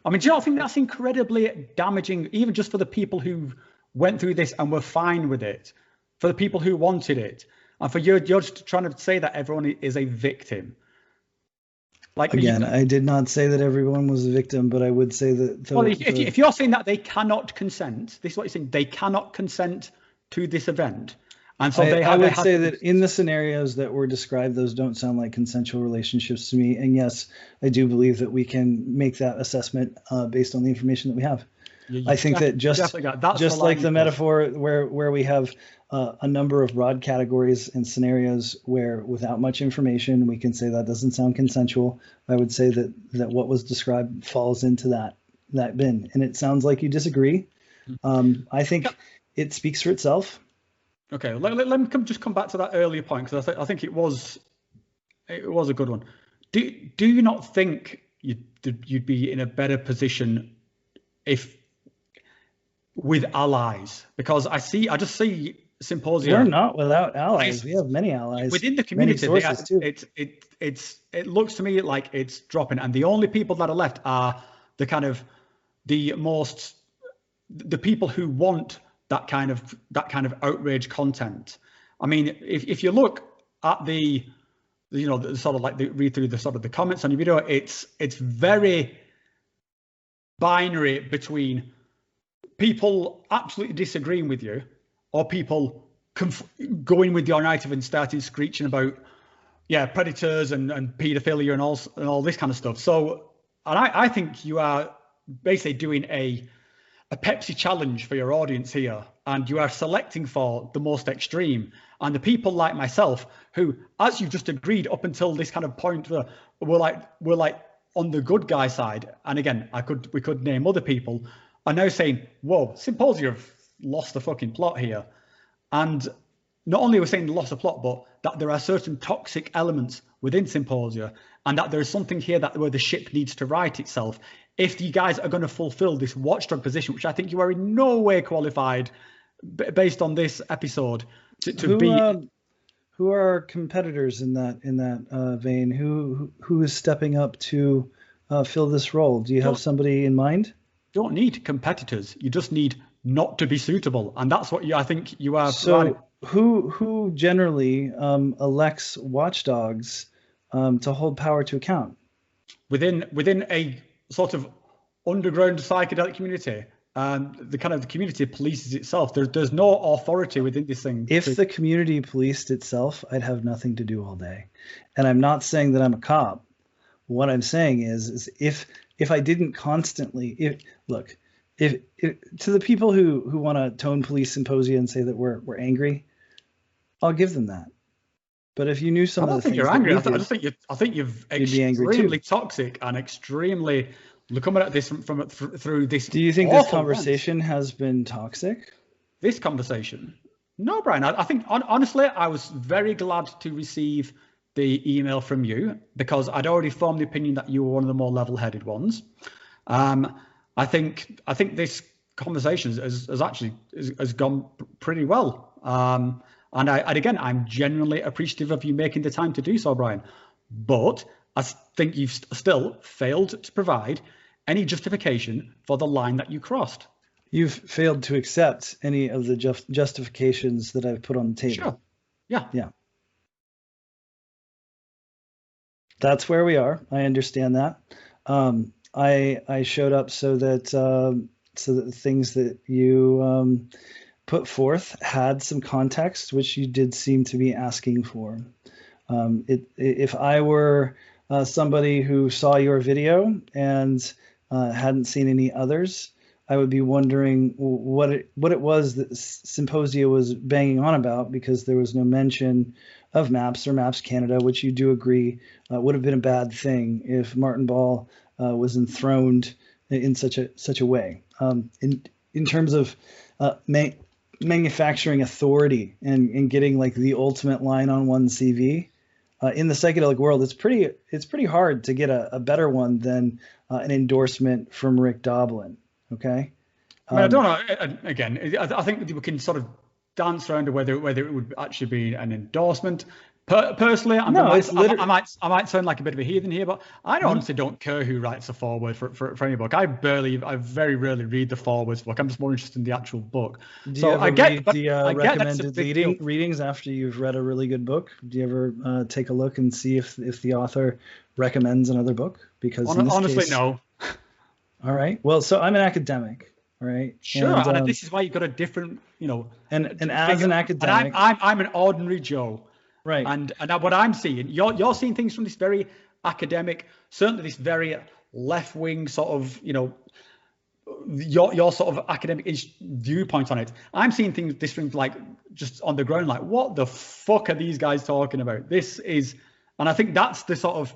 I mean, do you not think that's incredibly damaging, even just for the people who went through this and were fine with it, for the people who wanted it, and for you're just trying to say that everyone is a victim? Like, again, I did not say that everyone was a victim, but I would say that. Well, if you're saying that they cannot consent, this is what you're saying. They cannot consent to this event. And so I would say that in the scenarios that were described, those don't sound like consensual relationships to me. And yes, I do believe that we can make that assessment based on the information that we have. I think that just like the metaphor where we have a number of broad categories and scenarios where without much information, we can say that doesn't sound consensual. I would say that what was described falls into that bin. And it sounds like you disagree. I think it speaks for itself. Okay, let me just come back to that earlier point, because I think it was a good one. Do you not think you'd be in a better position if with allies? Because I just see Psymposia. We're not without allies. We have many allies within the community. Too. It looks to me like it's dropping, and the only people that are left are the people who want that kind of outrage content. I mean, if you look at the sort of like read through the sort of the comments on your video, it's very binary between people absolutely disagreeing with you, or people going with your narrative and starting screeching about predators and paedophilia and all this kind of stuff. So, and I think you are basically doing a Pepsi challenge for your audience here, and you are selecting for the most extreme. And the people like myself, who, as you've just agreed, up until this kind of point, were like on the good guy side. And again, we could name other people, are now saying, "Whoa, Psymposia have lost the fucking plot here." And not only are we saying lost the plot, but that there are certain toxic elements within Psymposia, and that there is something here where the ship needs to right itself. If you guys are going to fulfill this watchdog position, which I think you are in no way qualified, based on this episode, to be. Who are competitors in that vein? Who is stepping up to fill this role? Do you have somebody in mind? You don't need competitors. You just need not to be suitable, and that's what I think you are. So who generally elects watchdogs to hold power to account? Within a sort of underground psychedelic community, the community polices itself. There's no authority within this thing. If the community policed itself, I'd have nothing to do all day. And I'm not saying that I'm a cop. What I'm saying is if I didn't constantly, if to the people who want to tone police Psymposia and say that we're angry, I'll give them that. But if you knew some of the things, you're angry. I think you're extremely toxic and extremely coming at this through this. Do you think this conversation has been toxic? This conversation? No, Brian. I think honestly, I was very glad to receive the email from you, because I'd already formed the opinion that you were one of the more level-headed ones. I think this conversation has gone pretty well. And again, I'm genuinely appreciative of you making the time to do so, Brian. But I think you've still failed to provide any justification for the line that you crossed. You've failed to accept any of the justifications that I've put on the table. Sure. Yeah. That's where we are. I understand that. I showed up so that the things that you put forth had some context, which you did seem to be asking for. If I were somebody who saw your video and hadn't seen any others, I would be wondering what it was that Psymposia was banging on about, because there was no mention of MAPS or MAPS Canada, which you do agree would have been a bad thing if Martin Ball was enthroned in such a way. In terms of manufacturing authority and getting like the ultimate line on one CV, in the psychedelic world, it's pretty hard to get a better one than an endorsement from Rick Doblin. Okay. I don't know. Again, I think we can sort of dance around to whether it would actually be an endorsement. Personally, I might sound like a bit of a heathen here, but I honestly don't care who writes a foreword for any book. I very rarely read the forewords book. I'm just more interested in the actual book. Do you ever read the recommended readings after you've read a really good book? Do you ever take a look and see if the author recommends another book? Because honestly, no. All right. Well, so I'm an academic. All right. Sure. And this is why you've got a different, And as an academic, I'm an ordinary Joe. Right. And what I'm seeing, you're seeing things from this very academic, certainly this very left wing sort of, your sort of academic viewpoint on it. I'm seeing things different, like just on the ground, like what the fuck are these guys talking about? And I think that's the sort of,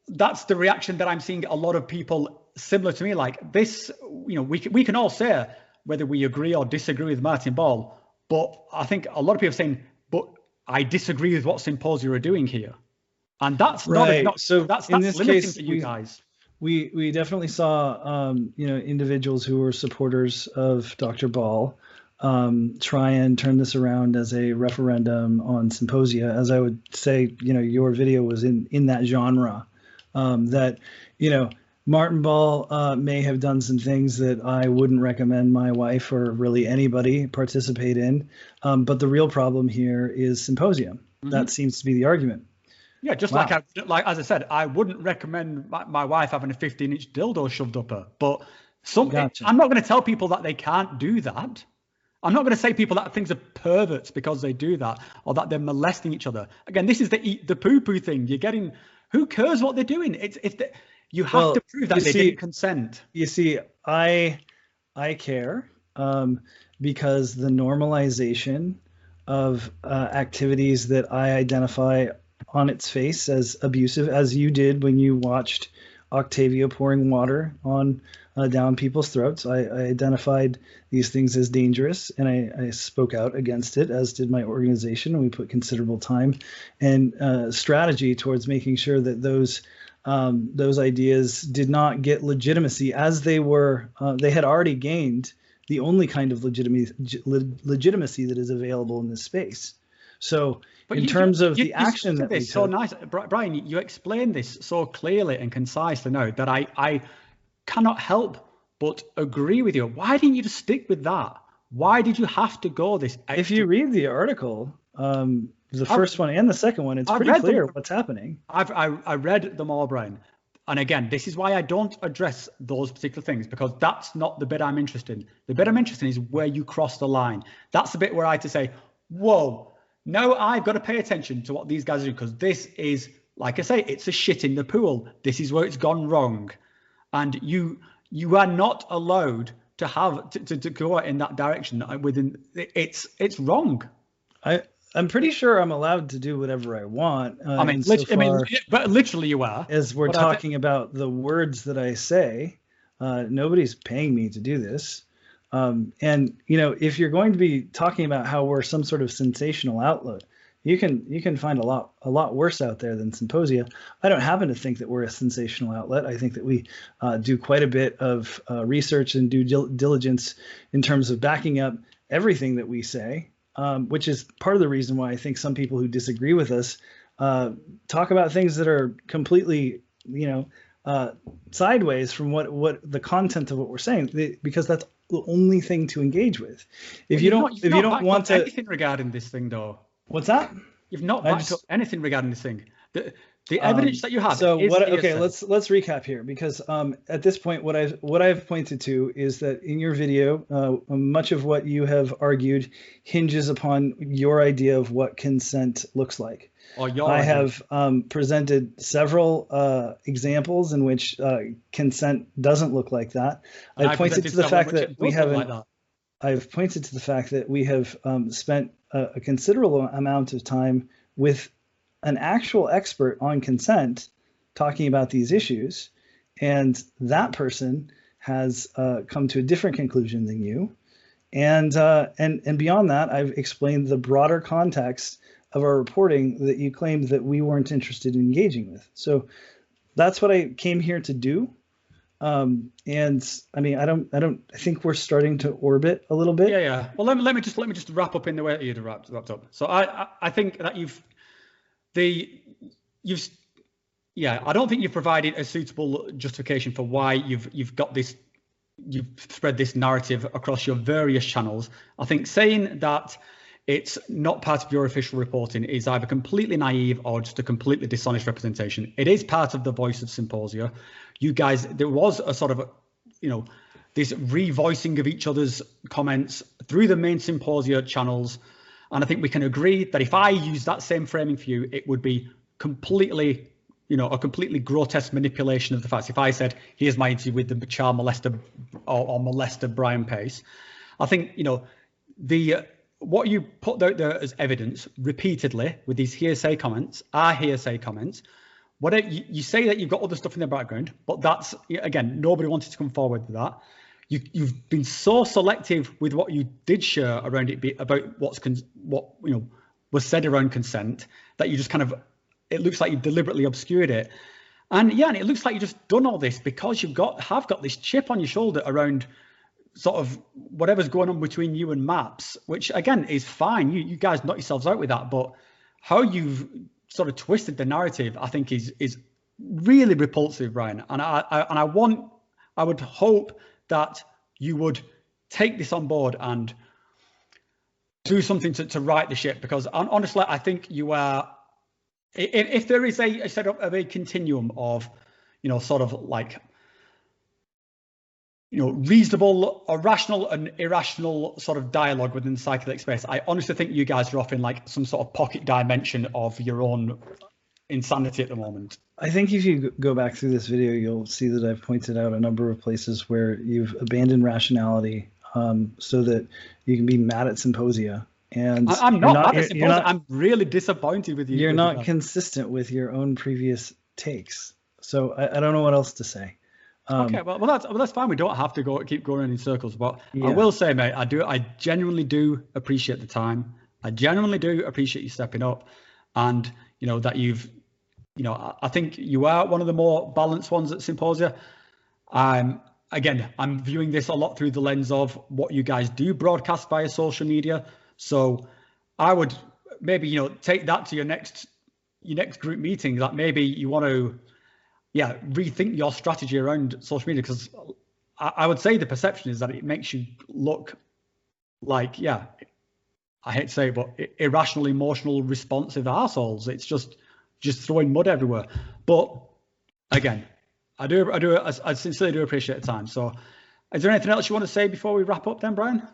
that's the reaction that I'm seeing a lot of people similar to me, like this. We can all say whether we agree or disagree with Martin Ball. But I think a lot of people are saying, but I disagree with what Psymposia are doing here. And that's right. That's in this limiting case, for you guys. We definitely saw, individuals who were supporters of Dr. Ball try and turn this around as a referendum on Psymposia. As I would say, your video was in that genre, that, Martin Ball may have done some things that I wouldn't recommend my wife or really anybody participate in. But the real problem here is Psymposia. Mm-hmm. That seems to be the argument. Yeah, just like as I said, I wouldn't recommend my wife having a 15-inch dildo shoved up her. But Gotcha. I'm not going to tell people that they can't do that. I'm not going to say people that things are perverts because they do that or that they're molesting each other. Again, this is the eat the poo-poo thing. You're getting, who cares what they're doing? You have to prove that they didn't consent. You see, I care because the normalization of activities that I identify on its face as abusive, as you did when you watched Octavio pouring water on down people's throats. I identified these things as dangerous, and I spoke out against it, as did my organization. We put considerable time and strategy towards making sure that those ideas did not get legitimacy, as they had already gained the only kind of legitimacy that is available in this space. So in terms of the action that we took. So nice, Brian, you explained this so clearly and concisely now that I cannot help but agree with you. Why didn't you just stick with that? Why did you have to go this extra? If you read the article, the first one and the second one, it's pretty clear what's happening. I read them all, Brian. And again, this is why I don't address those particular things, because that's not the bit I'm interested in. The bit I'm interested in is where you cross the line. That's the bit where I had to say, whoa, no, I've got to pay attention to what these guys are doing, because this is, like I say, it's a shit in the pool. This is where it's gone wrong. And you are not allowed to have to go in that direction. It's wrong. I'm pretty sure I'm allowed to do whatever I want. But literally you are. As we're talking about the words that I say, nobody's paying me to do this. And if you're going to be talking about how we're some sort of sensational outlet, you can find a lot worse out there than Psymposia. I don't happen to think that we're a sensational outlet. I think that we do quite a bit of research and due diligence in terms of backing up everything that we say. Which is part of the reason why I think some people who disagree with us talk about things that are completely, sideways from what the content of what we're saying, because that's the only thing to engage with. If you don't want to anything regarding this thing, though. What's that? You've not backed up anything regarding this thing. The evidence that you have. So let's recap here, because at this point, what I've pointed to is that in your video, much of what you have argued hinges upon your idea of what consent looks like. I have presented several examples in which consent doesn't look like that. I've pointed to the fact that we haven't. I've pointed to the fact that we have spent a considerable amount of time with an actual expert on consent talking about these issues, and that person has come to a different conclusion than you. And beyond that, I've explained the broader context of our reporting that you claimed that we weren't interested in engaging with. So that's what I came here to do. And I mean, I think we're starting to orbit a little bit. Yeah. Well, let me just wrap up in the way that you'd wrapped up. So I think that I don't think you've provided a suitable justification for why you've spread this narrative across your various channels. I think saying that it's not part of your official reporting is either completely naive or just a completely dishonest representation. It is part of the voice of Psymposia. You guys, there was a sort of, this revoicing of each other's comments through the main Psymposia channels. And I think we can agree that if I use that same framing for you, it would be completely, a completely grotesque manipulation of the facts. If I said, here's my interview with the child molester or molester Brian Pace, I think, what you put out there as evidence repeatedly with these hearsay comments are hearsay comments. What you say that you've got other stuff in the background, but that's, again, nobody wanted to come forward with that. You've been so selective with what you did share around it about what was said around consent that you just kind of, it looks like you deliberately obscured it. And it looks like you've just done all this because have got this chip on your shoulder around sort of whatever's going on between you and MAPS, which again is fine. You guys knock yourselves out with that, but how you've sort of twisted the narrative, I think is really repulsive, Brian. And I would hope that you would take this on board and do something to right the ship, because honestly, I think you are. If there is a setup of a continuum of, sort of like, reasonable or rational and irrational sort of dialogue within the psychedelic space, I honestly think you guys are off in like some sort of pocket dimension of your own insanity at the moment. I think if you go back through this video, you'll see that I've pointed out a number of places where you've abandoned rationality so that you can be mad at Psymposia. And I'm not mad at Psymposia. I'm really disappointed with you. You're not consistent with your own previous takes. So I don't know what else to say. Okay, well that's fine. We don't have to keep going in circles. But I will say, mate, I genuinely do appreciate the time. I genuinely do appreciate you stepping up, and that you've, I think you are one of the more balanced ones at Psymposia. Again, I'm viewing this a lot through the lens of what you guys do broadcast via social media. So I would maybe take that to your next group meeting. That maybe you want to. Rethink your strategy around social media, because I would say the perception is that it makes you look like, I hate to say it, but irrational, emotional, responsive arseholes. It's just throwing mud everywhere. But again, I sincerely do appreciate the time. So is there anything else you want to say before we wrap up then, Brian?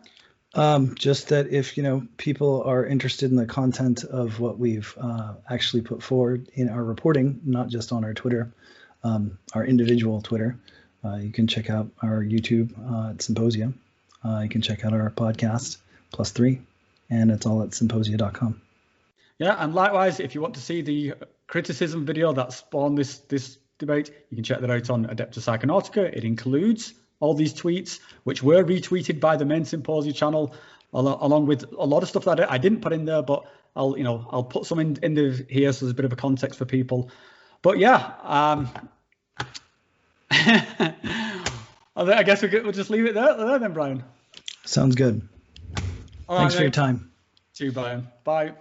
Just that if, people are interested in the content of what we've actually put forward in our reporting, not just on our Twitter, our individual Twitter, you can check out our YouTube at Psymposia. You can check out our podcast, +3, and it's all at psymposia.com. Yeah, and likewise, if you want to see the criticism video that spawned this debate, you can check that out on Adeptus Psychonautica. It includes all these tweets, which were retweeted by the main Psymposia channel, along with a lot of stuff that I didn't put in there, but I'll put some in here so there's a bit of a context for people. But I guess we'll just leave it there then, Brian. Sounds good. Thanks for your time. See you, Brian. Bye.